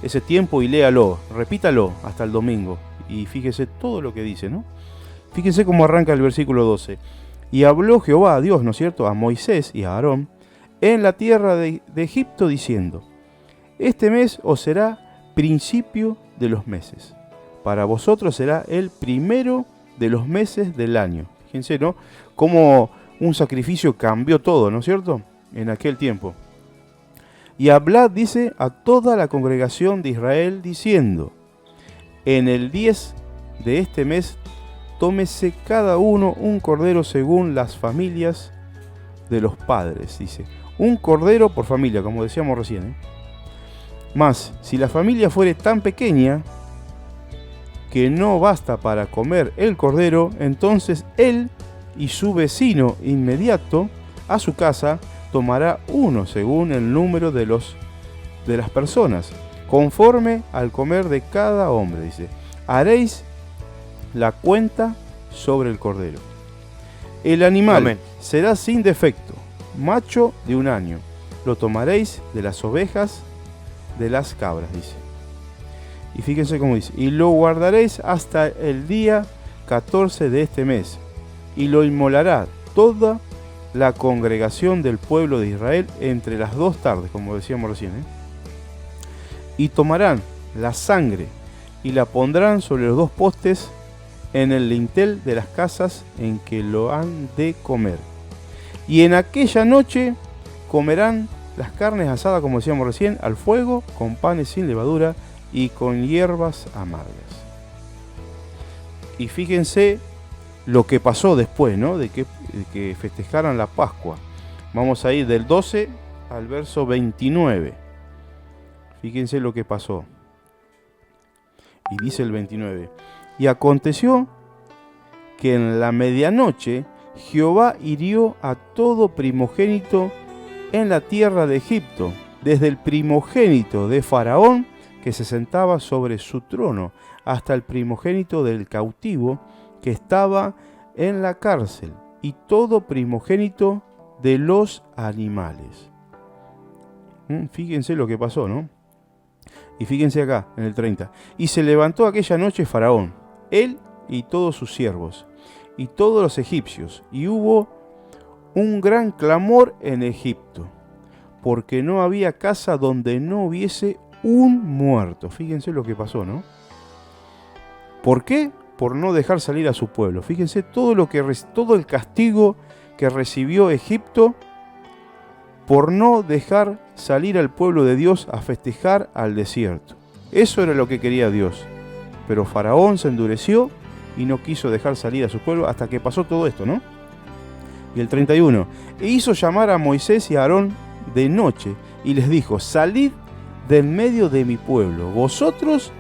ese tiempo y léalo, repítalo hasta el domingo. Y fíjese todo lo que dice, ¿no? Fíjense cómo arranca el versículo 12. Y habló Jehová a Dios, ¿no es cierto?, a Moisés y a Aarón en la tierra de Egipto, diciendo: este mes os será principio de los meses. Para vosotros será el primero de los meses del año. Fíjense, ¿no? Cómo un sacrificio cambió todo, ¿no es cierto?, en aquel tiempo. Y hablad, dice, a toda la congregación de Israel, diciendo: en el 10 de este mes tómese cada uno un cordero según las familias de los padres, dice. Un cordero por familia, como decíamos recién, Mas, si la familia fuere tan pequeña que no basta para comer el cordero, entonces él y su vecino inmediato a su casa tomará uno según el número de las personas, conforme al comer de cada hombre, dice. Haréis la cuenta sobre el cordero. El animal Amén. será sin defecto, macho de 1 año. Lo tomaréis de las ovejas, de las cabras, dice. Y fíjense cómo dice: y lo guardaréis hasta el día 14 de este mes, y lo inmolará toda la congregación del pueblo de Israel entre las 2 tardes, como decíamos recién, Y tomarán la sangre y la pondrán sobre los 2 postes en el lintel de las casas en que lo han de comer. Y en aquella noche comerán las carnes asadas, como decíamos recién, al fuego, con panes sin levadura y con hierbas amargas. Y fíjense lo que pasó después, ¿no?, de que festejaran la Pascua. Vamos a ir del 12 al verso 29. Fíjense lo que pasó. Y dice el 29: y aconteció que en la medianoche Jehová hirió a todo primogénito en la tierra de Egipto, desde el primogénito de Faraón, que se sentaba sobre su trono, hasta el primogénito del cautivo que estaba en la cárcel, y todo primogénito de los animales. Fíjense lo que pasó, ¿no? Y fíjense acá, en el 30. Y se levantó aquella noche Faraón, él y todos sus siervos, y todos los egipcios, y hubo un gran clamor en Egipto, porque no había casa donde no hubiese un muerto. Fíjense lo que pasó, ¿no? ¿Por qué? Por no dejar salir a su pueblo. Fíjense todo el castigo que recibió Egipto por no dejar salir al pueblo de Dios a festejar al desierto. Eso era lo que quería Dios. Pero Faraón se endureció y no quiso dejar salir a su pueblo hasta que pasó todo esto, ¿no? Y el 31. E hizo llamar a Moisés y a Aarón de noche y les dijo: salid del medio de mi pueblo, vosotros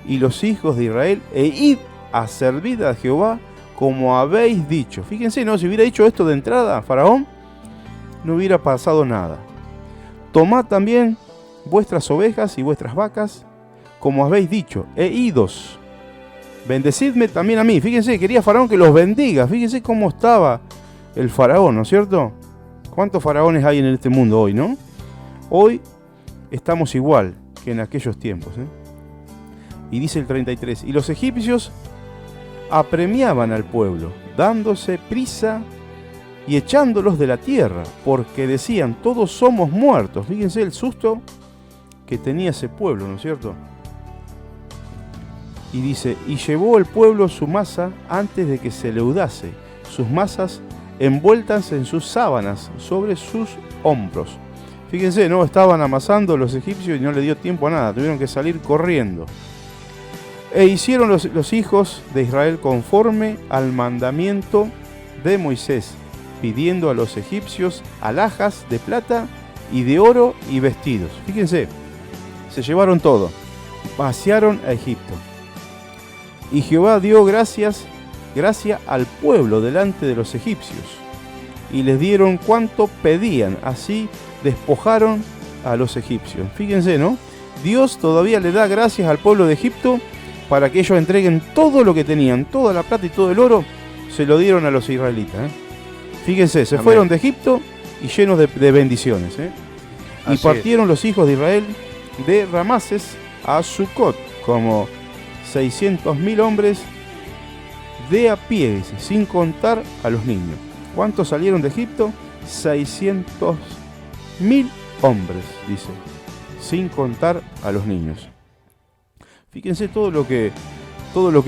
y los hijos de Israel, e id a servir a Jehová como habéis dicho. Fíjense, ¿no? Si hubiera dicho esto de entrada a Faraón, no hubiera pasado nada. Tomad también vuestras ovejas y vuestras vacas, como habéis dicho, e idos. Bendecidme también a mí. Fíjense, quería Faraón que los bendiga. Fíjense cómo estaba el Faraón, ¿no es cierto? ¿Cuántos faraones hay en este mundo hoy, no? Hoy estamos igual que en aquellos tiempos, Y dice el 33, y los egipcios apremiaban al pueblo, dándose prisa y echándolos de la tierra, porque decían: todos somos muertos. Fíjense el susto que tenía ese pueblo, ¿no es cierto? Y dice: y llevó el pueblo su masa antes de que se leudase, sus masas envueltas en sus sábanas sobre sus hombros. Fíjense, no estaban amasando los egipcios y no le dio tiempo a nada, tuvieron que salir corriendo. E hicieron los hijos de Israel conforme al mandamiento de Moisés, pidiendo a los egipcios alhajas de plata y de oro y vestidos. Fíjense, se llevaron todo, vaciaron a Egipto. Y Jehová dio gracia al pueblo delante de los egipcios, y les dieron cuanto pedían, así despojaron a los egipcios. Fíjense, ¿no? Dios todavía le da gracias al pueblo de Egipto para que ellos entreguen todo lo que tenían, toda la plata y todo el oro, se lo dieron a los israelitas. Fíjense, se fueron de Egipto y llenos de bendiciones. Y Así partieron los hijos de Israel de Ramases a Sucot, como 600.000 hombres de a pie, dice, sin contar a los niños. ¿Cuántos salieron de Egipto? 600.000 hombres, dice, sin contar a los niños. Fíjense todo lo que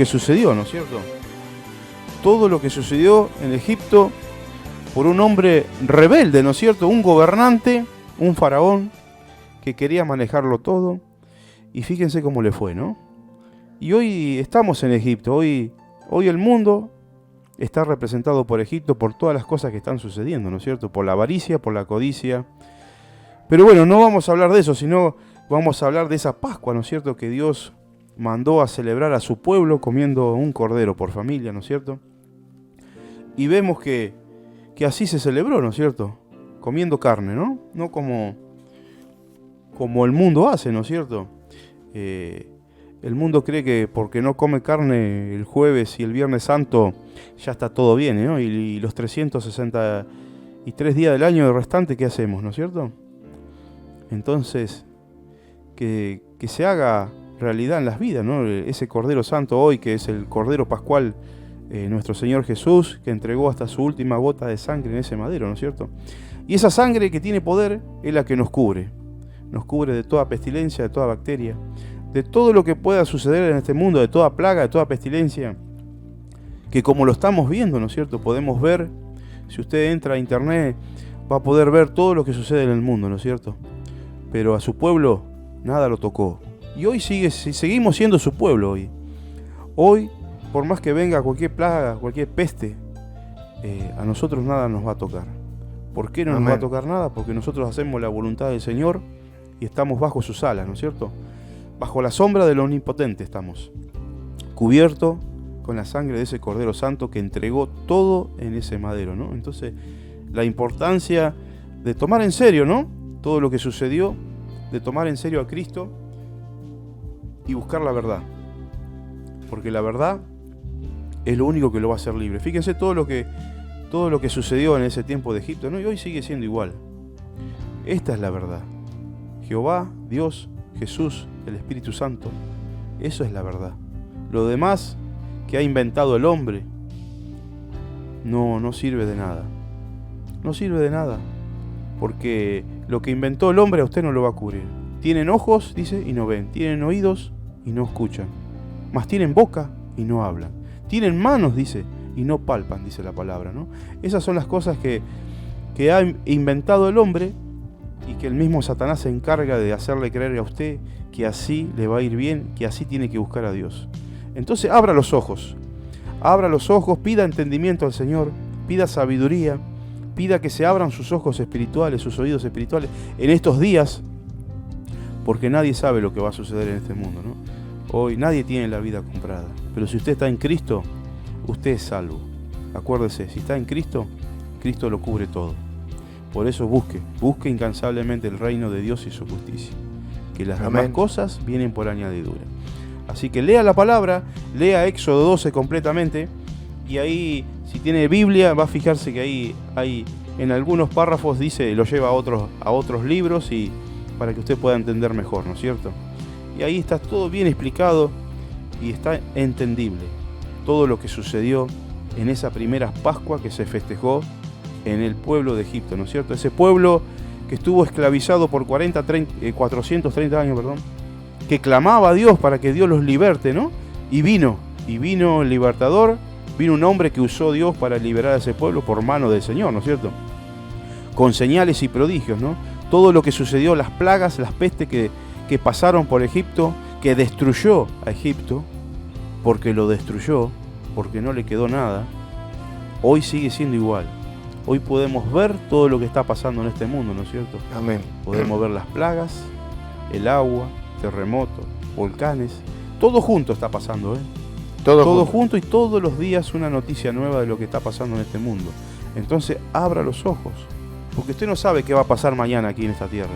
sucedió, ¿no es cierto? Todo lo que sucedió en Egipto por un hombre rebelde, ¿no es cierto? Un gobernante, un faraón que quería manejarlo todo. Y fíjense cómo le fue, ¿no? Y hoy estamos en Egipto, hoy el mundo está representado por Egipto, por todas las cosas que están sucediendo, ¿no es cierto? Por la avaricia, por la codicia. Pero bueno, no vamos a hablar de eso, sino vamos a hablar de esa Pascua, ¿no es cierto? Que Dios mandó a celebrar a su pueblo comiendo un cordero por familia, ¿no es cierto? Y vemos que así se celebró, ¿no es cierto? Comiendo carne, ¿no? No como el mundo hace, ¿no es cierto? El mundo cree que porque no come carne el jueves y el viernes santo ya está todo bien, ¿no? Y los 363 días del año restante, ¿qué hacemos, no es cierto? Entonces, que se haga realidad en las vidas, ¿no? Ese Cordero Santo hoy, que es el Cordero Pascual, nuestro Señor Jesús, que entregó hasta su última gota de sangre en ese madero, ¿no es cierto? Y esa sangre que tiene poder es la que nos cubre de toda pestilencia, de toda bacteria, de todo lo que pueda suceder en este mundo, de toda plaga, de toda pestilencia, que como lo estamos viendo, ¿no es cierto? Podemos ver, si usted entra a internet, va a poder ver todo lo que sucede en el mundo, ¿no es cierto? Pero a su pueblo nada lo tocó. Y hoy seguimos siendo su pueblo hoy. Hoy, por más que venga cualquier plaga, cualquier peste, a nosotros nada nos va a tocar. ¿Por qué no nos va a tocar nada? Porque nosotros hacemos la voluntad del Señor y estamos bajo sus alas, ¿no es cierto? Bajo la sombra del Omnipotente estamos, cubierto con la sangre de ese Cordero Santo que entregó todo en ese madero, ¿no? Entonces, la importancia de tomar en serio, ¿no? Todo lo que sucedió, de tomar en serio a Cristo y buscar la verdad. Porque la verdad es lo único que lo va a hacer libre. Fíjense todo lo que sucedió en ese tiempo de Egipto, ¿no? Y hoy sigue siendo igual. Esta es la verdad. Jehová, Dios, Jesús, el Espíritu Santo. Eso es la verdad. Lo demás que ha inventado el hombre no sirve de nada. No sirve de nada. Porque lo que inventó el hombre a usted no lo va a cubrir. Tienen ojos, dice, y no ven. Tienen oídos y no escuchan. Mas tienen boca y no hablan. Tienen manos, dice, y no palpan, dice la palabra, ¿no? Esas son las cosas que ha inventado el hombre y que el mismo Satanás se encarga de hacerle creer a usted que así le va a ir bien, que así tiene que buscar a Dios. Entonces abra los ojos, pida entendimiento al Señor, pida sabiduría, pida que se abran sus ojos espirituales, sus oídos espirituales en estos días, porque nadie sabe lo que va a suceder en este mundo, ¿no? Hoy nadie tiene la vida comprada, pero si usted está en Cristo, usted es salvo. Acuérdese, si está en Cristo, Cristo lo cubre todo. Por eso busque incansablemente el reino de Dios y su justicia, que las demás cosas vienen por añadidura. Así que lea la palabra, lea Éxodo 12 completamente, y ahí, si tiene Biblia, va a fijarse que ahí hay, en algunos párrafos dice, lo lleva a otros libros, y para que usted pueda entender mejor, ¿no es cierto? Y ahí está todo bien explicado y está entendible todo lo que sucedió en esa primera Pascua que se festejó en el pueblo de Egipto, ¿no es cierto? Ese pueblo que estuvo esclavizado por 430 años, que clamaba a Dios para que Dios los liberte, ¿no? Y vino el libertador, vino un hombre que usó Dios para liberar a ese pueblo por mano del Señor, ¿no es cierto? Con señales y prodigios, ¿no? Todo lo que sucedió, las plagas, las pestes que pasaron por Egipto, que destruyó a Egipto, porque lo destruyó, porque no le quedó nada, hoy sigue siendo igual. Hoy podemos ver todo lo que está pasando en este mundo, ¿no es cierto? Amén. Podemos ver las plagas, el agua, terremotos, volcanes, todo junto está pasando, ¿eh? Todo junto y todos los días una noticia nueva de lo que está pasando en este mundo. Entonces abra los ojos, porque usted no sabe qué va a pasar mañana aquí en esta tierra.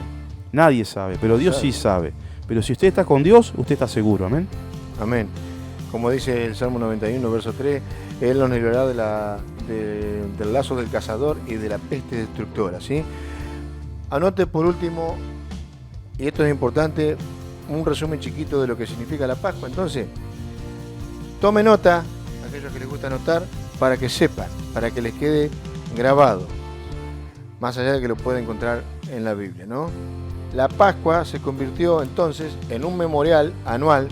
Nadie sabe, pero Dios sí sabe. Pero si usted está con Dios, usted está seguro, amén. Amén. Como dice el Salmo 91, verso 3, Él nos librará del lazo del cazador y de la peste destructora, ¿sí? Anote por último, y esto es importante, un resumen chiquito de lo que significa la Pascua. Entonces, tome nota, aquellos que les gusta anotar, para que sepan, para que les quede grabado, más allá de que lo pueden encontrar en la Biblia, ¿no? La Pascua se convirtió entonces en un memorial anual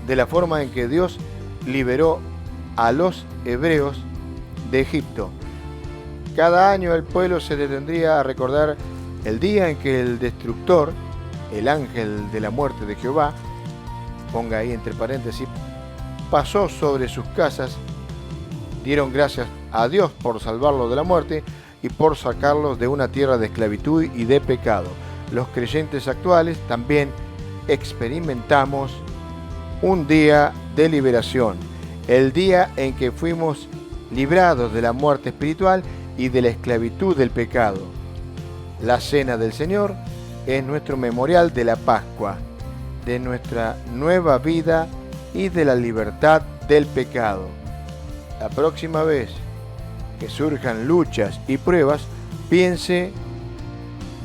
de la forma en que Dios liberó a los hebreos de Egipto. Cada año el pueblo se detendría a recordar el día en que el destructor, el ángel de la muerte de Jehová, ponga ahí entre paréntesis, pasó sobre sus casas, dieron gracias a Dios por salvarlos de la muerte y por sacarlos de una tierra de esclavitud y de pecado. Los creyentes actuales también experimentamos un día de liberación, el día en que fuimos librados de la muerte espiritual y de la esclavitud del pecado. La Cena del Señor es nuestro memorial de la Pascua, de nuestra nueva vida y de la libertad del pecado. La próxima vez que surjan luchas y pruebas, piense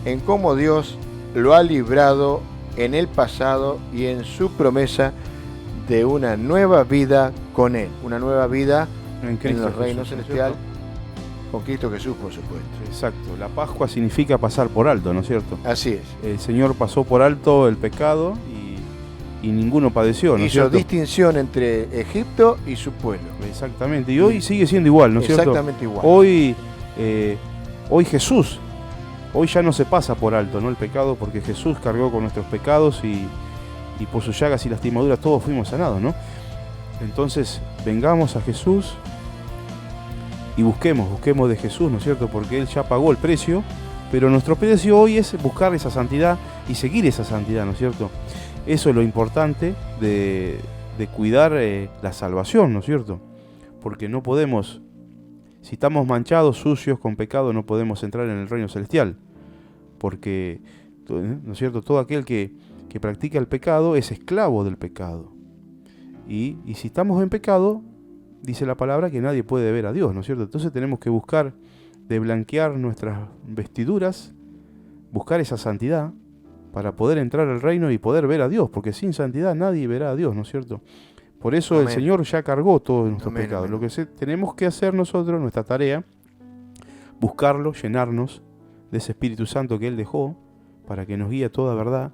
en cómo Dios lo ha librado en el pasado y en su promesa de una nueva vida con Él, una nueva vida en los reinos celestiales, con Cristo Jesús, por supuesto. Exacto, la Pascua significa pasar por alto, ¿no es cierto? Así es. El Señor pasó por alto el pecado y ninguno padeció, ¿no es cierto? Hizo distinción entre Egipto y su pueblo. Exactamente, y hoy sigue siendo igual, ¿no es cierto? Exactamente igual. Hoy Jesús, hoy ya no se pasa por alto, ¿no? El pecado, porque Jesús cargó con nuestros pecados y por sus llagas y lastimaduras todos fuimos sanados, ¿no? Entonces, vengamos a Jesús y busquemos de Jesús, ¿no es cierto? Porque Él ya pagó el precio, pero nuestro precio hoy es buscar esa santidad y seguir esa santidad, ¿no es cierto? Eso es lo importante de cuidar la salvación, ¿no es cierto? Porque no podemos, si estamos manchados, sucios, con pecado, no podemos entrar en el reino celestial. Porque, ¿no es cierto? Todo aquel que practica el pecado es esclavo del pecado. Y si estamos en pecado, dice la palabra que nadie puede ver a Dios, ¿no es cierto? Entonces tenemos que buscar de blanquear nuestras vestiduras, buscar esa santidad para poder entrar al reino y poder ver a Dios, porque sin santidad nadie verá a Dios, ¿no es cierto? Por eso Amén. El Señor ya cargó todos nuestros pecados. Amén. Lo que tenemos que hacer nosotros, nuestra tarea, buscarlo, llenarnos de ese Espíritu Santo que Él dejó para que nos guíe a toda verdad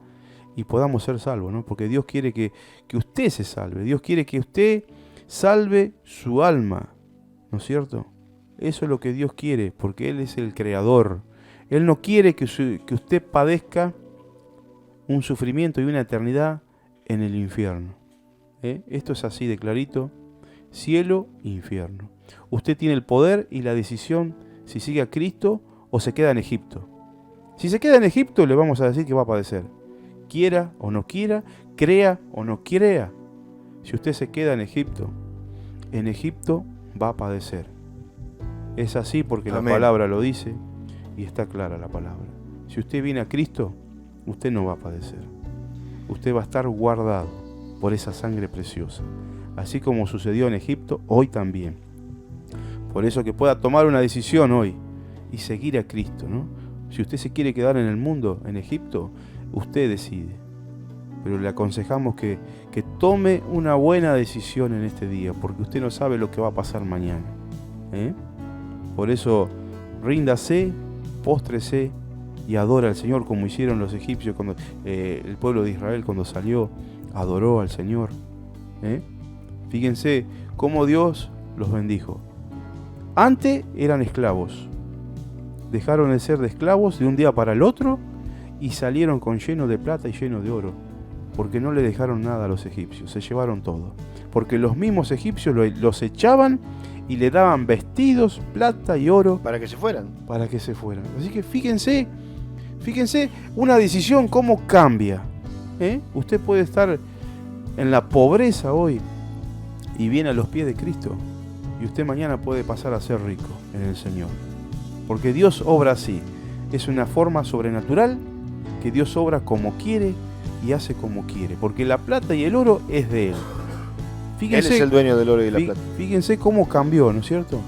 y podamos ser salvos, ¿no? Porque Dios quiere que usted se salve, Dios quiere que usted salve su alma, ¿no es cierto? Eso es lo que Dios quiere, porque Él es el creador. Él no quiere que usted padezca un sufrimiento y una eternidad en el infierno. Esto es así de clarito, cielo, infierno. Usted tiene el poder y la decisión si sigue a Cristo o se queda en Egipto. Si se queda en Egipto, le vamos a decir que va a padecer. Quiera o no quiera, crea o no crea. Si usted se queda en Egipto va a padecer. Es así porque Amén. La palabra lo dice y está clara la palabra. Si usted viene a Cristo, usted no va a padecer. Usted va a estar guardado por esa sangre preciosa. Así como sucedió en Egipto, hoy también. Por eso que pueda tomar una decisión hoy y seguir a Cristo, ¿no? Si usted se quiere quedar en el mundo, en Egipto, usted decide. Pero le aconsejamos que tome una buena decisión en este día, porque usted no sabe lo que va a pasar mañana. Por eso, ríndase, póstrese y adora al Señor como hicieron los egipcios, cuando el pueblo de Israel cuando salió, adoró al Señor. Fíjense cómo Dios los bendijo. Antes eran esclavos, dejaron de ser de esclavos de un día para el otro y salieron con lleno de plata y lleno de oro, porque no le dejaron nada a los egipcios, se llevaron todo, porque los mismos egipcios los echaban y le daban vestidos, plata y oro para que se fueran. Así que fíjense una decisión cómo cambia. Usted puede estar en la pobreza hoy y viene a los pies de Cristo, y usted mañana puede pasar a ser rico en el Señor, porque Dios obra así. Es una forma sobrenatural que Dios obra como quiere y hace como quiere, porque la plata y el oro es de Él. Fíjense, Él es el dueño del oro y la plata. Fíjense cómo cambió, ¿no es cierto?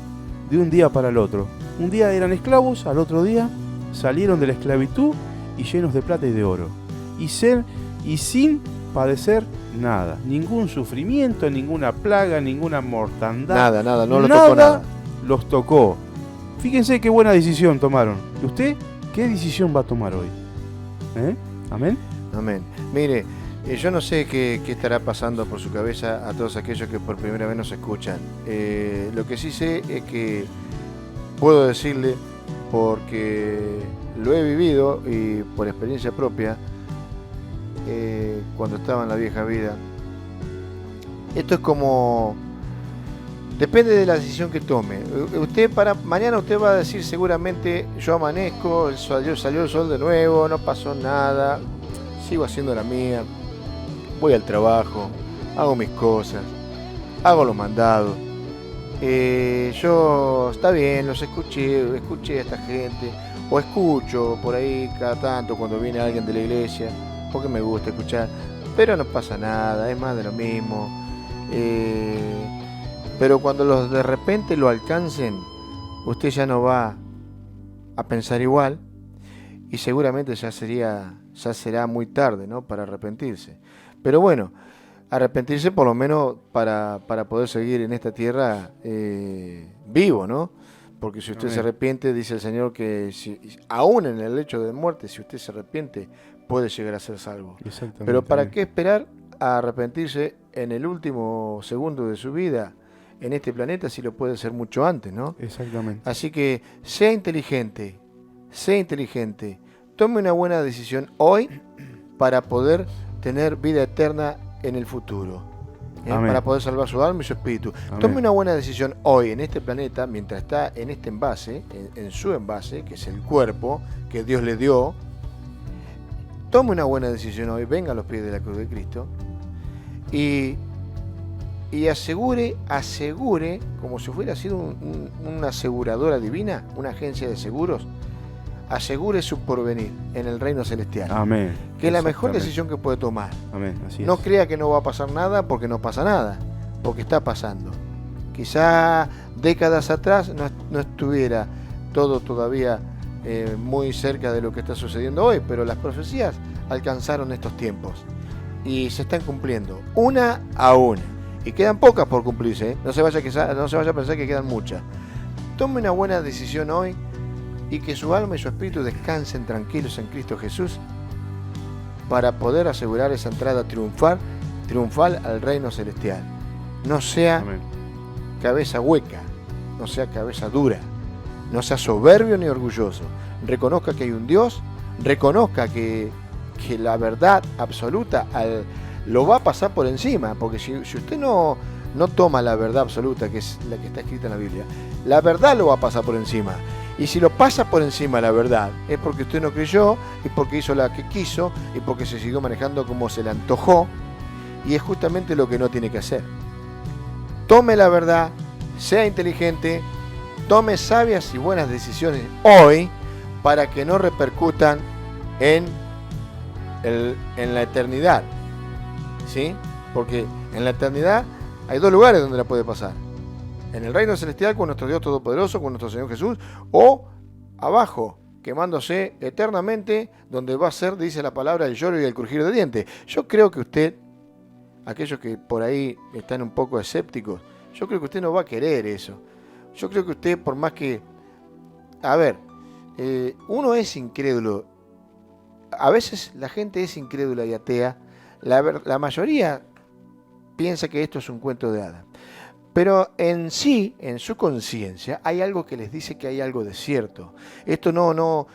de un día para el otro. Un día eran esclavos, al otro día salieron de la esclavitud y llenos de plata y de oro. Y sin padecer nada, ningún sufrimiento, ninguna plaga, ninguna mortandad. Nada, no lo tocó nada. Los tocó. Fíjense qué buena decisión tomaron. ¿Y usted qué decisión va a tomar hoy? ¿Amén? Amén. Mire, yo no sé qué estará pasando por su cabeza a todos aquellos que por primera vez nos escuchan. Lo que sí sé es que puedo decirle, porque lo he vivido y por experiencia propia, cuando estaba en la vieja vida, esto es como... Depende de la decisión que tome. Mañana usted va a decir seguramente, yo amanezco, salió el sol de nuevo, no pasó nada, sigo haciendo la mía, voy al trabajo, hago mis cosas, hago los mandados. Está bien, escuché a esta gente, o escucho por ahí cada tanto cuando viene alguien de la iglesia, porque me gusta escuchar, pero no pasa nada, es más de lo mismo. Pero cuando de repente lo alcancen, usted ya no va a pensar igual y seguramente ya será muy tarde, ¿no?, para arrepentirse. Pero bueno, arrepentirse por lo menos para poder seguir en esta tierra vivo, ¿no? Porque si usted se arrepiente, dice el Señor que aún en el lecho de muerte, si usted se arrepiente, puede llegar a ser salvo. Pero ¿para qué esperar a arrepentirse en el último segundo de su vida en este planeta si lo puede hacer mucho antes, ¿no? Exactamente. Así que sea inteligente, tome una buena decisión hoy para poder tener vida eterna en el futuro, para poder salvar su alma y su espíritu. Amén. Tome una buena decisión hoy en este planeta, mientras está en este envase, en su envase, que es el cuerpo que Dios le dio. Tome una buena decisión hoy, venga a los pies de la cruz de Cristo y asegure, como si fuera sido una aseguradora divina, una agencia de seguros, asegure su porvenir en el reino celestial. Amén. Que es la mejor decisión que puede tomar. Amén. Así no es. crea que no va a pasar nada, porque no pasa nada, porque está pasando. Quizá décadas atrás no estuviera todo todavía muy cerca de lo que está sucediendo hoy, pero las profecías alcanzaron estos tiempos y se están cumpliendo una a una. Y quedan pocas por cumplirse, ¿eh? No se vaya a pensar que quedan muchas. Tome una buena decisión hoy y que su alma y su espíritu descansen tranquilos en Cristo Jesús para poder asegurar esa entrada triunfal al reino celestial. No sea cabeza hueca, no sea cabeza dura, no sea soberbio ni orgulloso. Reconozca que hay un Dios, reconozca que la verdad absoluta lo va a pasar por encima, porque si usted no toma la verdad absoluta, que es la que está escrita en la Biblia, la verdad lo va a pasar por encima. Y si lo pasa por encima la verdad, es porque usted no creyó, y porque hizo la que quiso, y porque se siguió manejando como se le antojó, y es justamente lo que no tiene que hacer. Tome la verdad, sea inteligente, tome sabias y buenas decisiones hoy, para que no repercutan en la eternidad. ¿Sí? Porque en la eternidad hay dos lugares donde la puede pasar: en el reino celestial con nuestro Dios Todopoderoso, con nuestro Señor Jesús, o abajo, quemándose eternamente, donde va a ser, dice la palabra, el lloro y el crujir de dientes. Yo creo que usted, aquellos que por ahí están un poco escépticos, yo creo que usted no va a querer eso. Yo creo que usted, por más que... uno es incrédulo. A veces la gente es incrédula y atea. La mayoría piensa que esto es un cuento de hadas. Pero en sí, en su conciencia, hay algo que les dice que hay algo de cierto. Esto no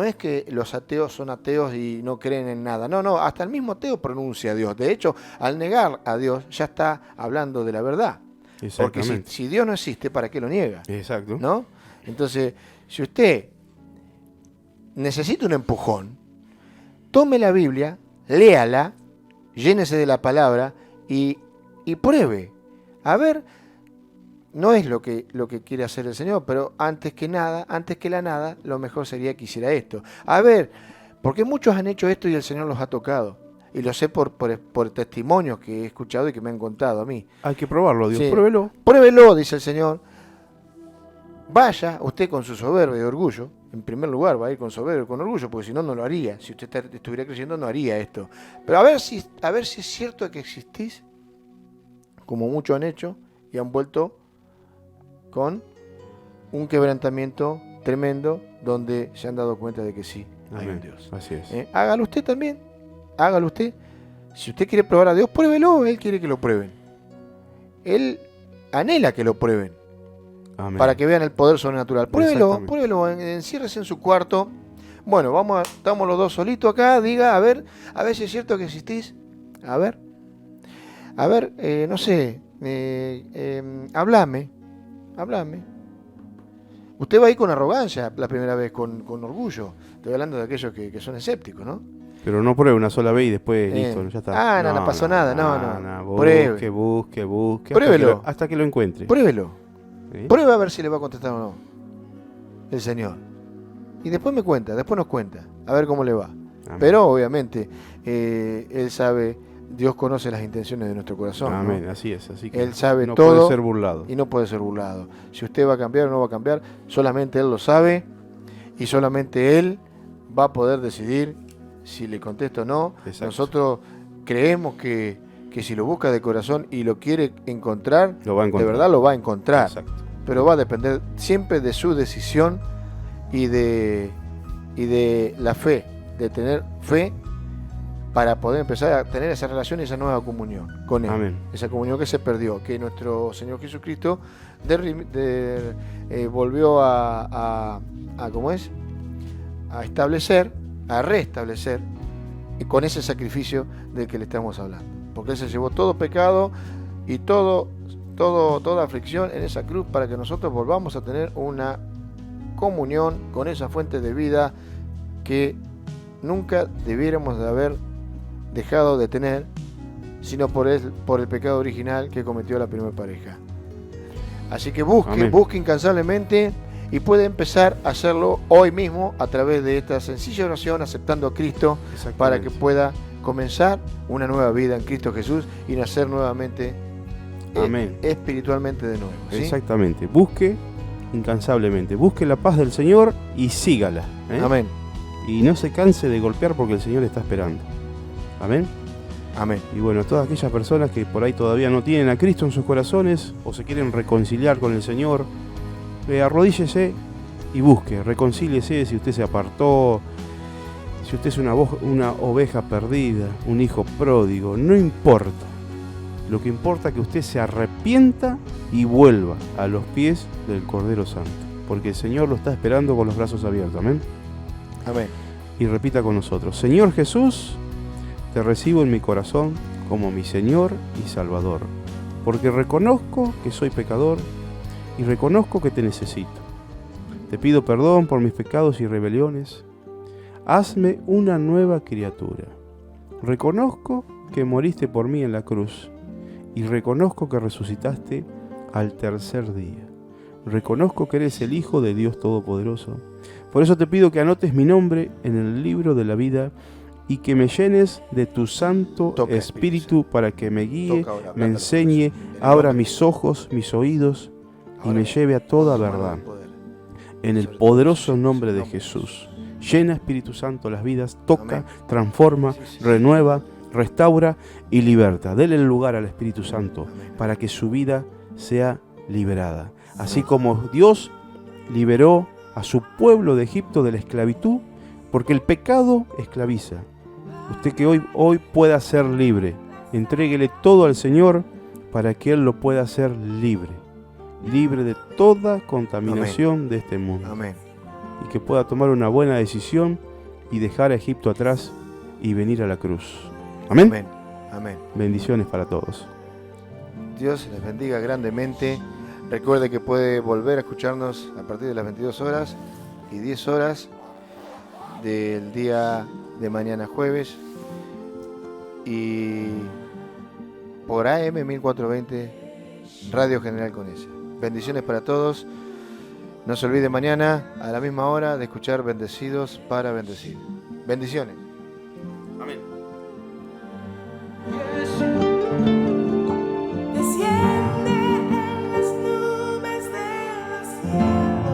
es que los ateos son ateos y no creen en nada. No, hasta el mismo ateo pronuncia a Dios. De hecho, al negar a Dios, ya está hablando de la verdad. Porque si Dios no existe, ¿para qué lo niega? Exacto. ¿No? Entonces, si usted necesita un empujón, tome la Biblia, léala, llénese de la palabra y pruebe. A ver, no es lo que quiere hacer el Señor, pero antes que la nada, lo mejor sería que hiciera esto. A ver, porque muchos han hecho esto y el Señor los ha tocado. Y lo sé por testimonios que he escuchado y que me han contado a mí. Hay que probarlo, Dios. Sí. Pruébelo. Pruébelo, dice el Señor. vaya usted con su soberbia y orgullo. En primer lugar, va a ir con soberbia y con orgullo, porque si no, no lo haría. Si usted estuviera creyendo, no haría esto. Pero a ver si es cierto que existís, como muchos han hecho, y han vuelto con un quebrantamiento tremendo, donde se han dado cuenta de que sí, hay un Dios. Así es. Hágalo usted también. Hágalo usted. Si usted quiere probar a Dios, pruébelo. Él quiere que lo prueben. Él anhela que lo prueben. Amén. Para que vean el poder sobrenatural. Pruébelo, enciérrese en su cuarto. Bueno, estamos los dos solitos acá. Diga, a ver si es cierto que existís. A ver, no sé, háblame. Usted va a ir con arrogancia la primera vez, con orgullo. Estoy hablando de aquellos que son escépticos, ¿no? Pero no pruebe una sola vez y después listo, ya está. No pasó nada, no. Busque. Pruébelo. Hasta que lo encuentre. Pruébelo. ¿Sí? Pruebe a ver si le va a contestar o no el Señor. Y después nos cuenta, a ver cómo le va. Amén. Pero obviamente, Él sabe, Dios conoce las intenciones de nuestro corazón. Amén, ¿no? así es. Así que Él sabe no todo. Puede ser burlado. Y no puede ser burlado. Si usted va a cambiar o no va a cambiar, solamente Él lo sabe. Y solamente Él va a poder decidir si le contesta o no. Exacto. Nosotros creemos que si lo busca de corazón y lo quiere encontrar, Lo va a encontrar. de verdad lo va a encontrar. Exacto. Pero va a depender siempre de su decisión y de la fe, de tener fe para poder empezar a tener esa relación y esa nueva comunión con Él. Amén. Esa comunión que se perdió, que nuestro Señor Jesucristo volvió a ¿cómo es? A establecer, a restablecer con ese sacrificio del que le estamos hablando. Porque Él se llevó todo pecado y toda aflicción en esa cruz para que nosotros volvamos a tener una comunión con esa fuente de vida que nunca debiéramos de haber dejado de tener, sino por el pecado original que cometió la primera pareja. Así que busque incansablemente, y puede empezar a hacerlo hoy mismo a través de esta sencilla oración, aceptando a Cristo, para que pueda comenzar una nueva vida en Cristo Jesús y nacer nuevamente espiritualmente de nuevo. ¿Sí? Exactamente. Busque incansablemente, busque la paz del Señor y sígala. Amén. Y no se canse de golpear porque el Señor está esperando. Amén. Amén. Y bueno, todas aquellas personas que por ahí todavía no tienen a Cristo en sus corazones o se quieren reconciliar con el Señor, arrodíllese y busque, reconcíliese. Si usted se apartó, si usted es una oveja perdida, un hijo pródigo, no importa. Lo que importa es que usted se arrepienta y vuelva a los pies del Cordero Santo, porque el Señor lo está esperando con los brazos abiertos. Amén. Amén. Y repita con nosotros: Señor Jesús, te recibo en mi corazón como mi Señor y Salvador, porque reconozco que soy pecador y reconozco que te necesito. Te pido perdón por mis pecados y rebeliones. Hazme una nueva criatura. Reconozco que moriste por mí en la cruz y reconozco que resucitaste al tercer día. Reconozco que eres el Hijo de Dios Todopoderoso. Por eso te pido que anotes mi nombre en el libro de la vida y que me llenes de tu Santo Espíritu para que me guíe, me enseñe, abra mis ojos, mis oídos y me lleve a toda verdad. En el poderoso nombre de Jesús. Llena, Espíritu Santo, las vidas, toca, transforma, renueva, restaura y liberta. Dele el lugar al Espíritu Santo para que su vida sea liberada. Así como Dios liberó a su pueblo de Egipto de la esclavitud, porque el pecado esclaviza. Usted que hoy pueda ser libre, entréguele todo al Señor para que Él lo pueda hacer libre de toda contaminación de este mundo. Amén. Y que pueda tomar una buena decisión y dejar a Egipto atrás y venir a la cruz. Amén. Amén. Amén. Bendiciones para todos. Dios les bendiga grandemente. Recuerde que puede volver a escucharnos a partir de las 22 horas y 10 horas del día de mañana jueves y por AM 1420 Radio General con S. Bendiciones para todos. No se olvide mañana a la misma hora de escuchar Bendecidos para Bendecir. Bendiciones. Amén. Desciende en las nubes de la cielo.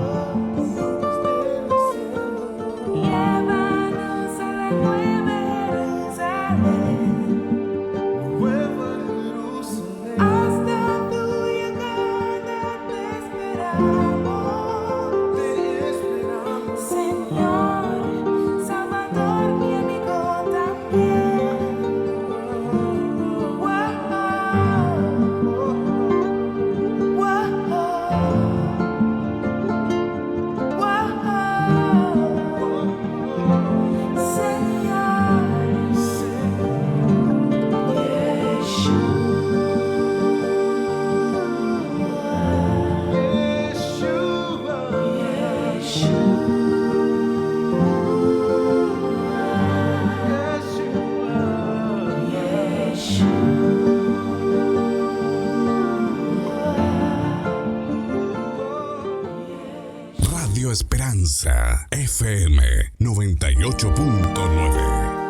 Esperanza FM 98.9.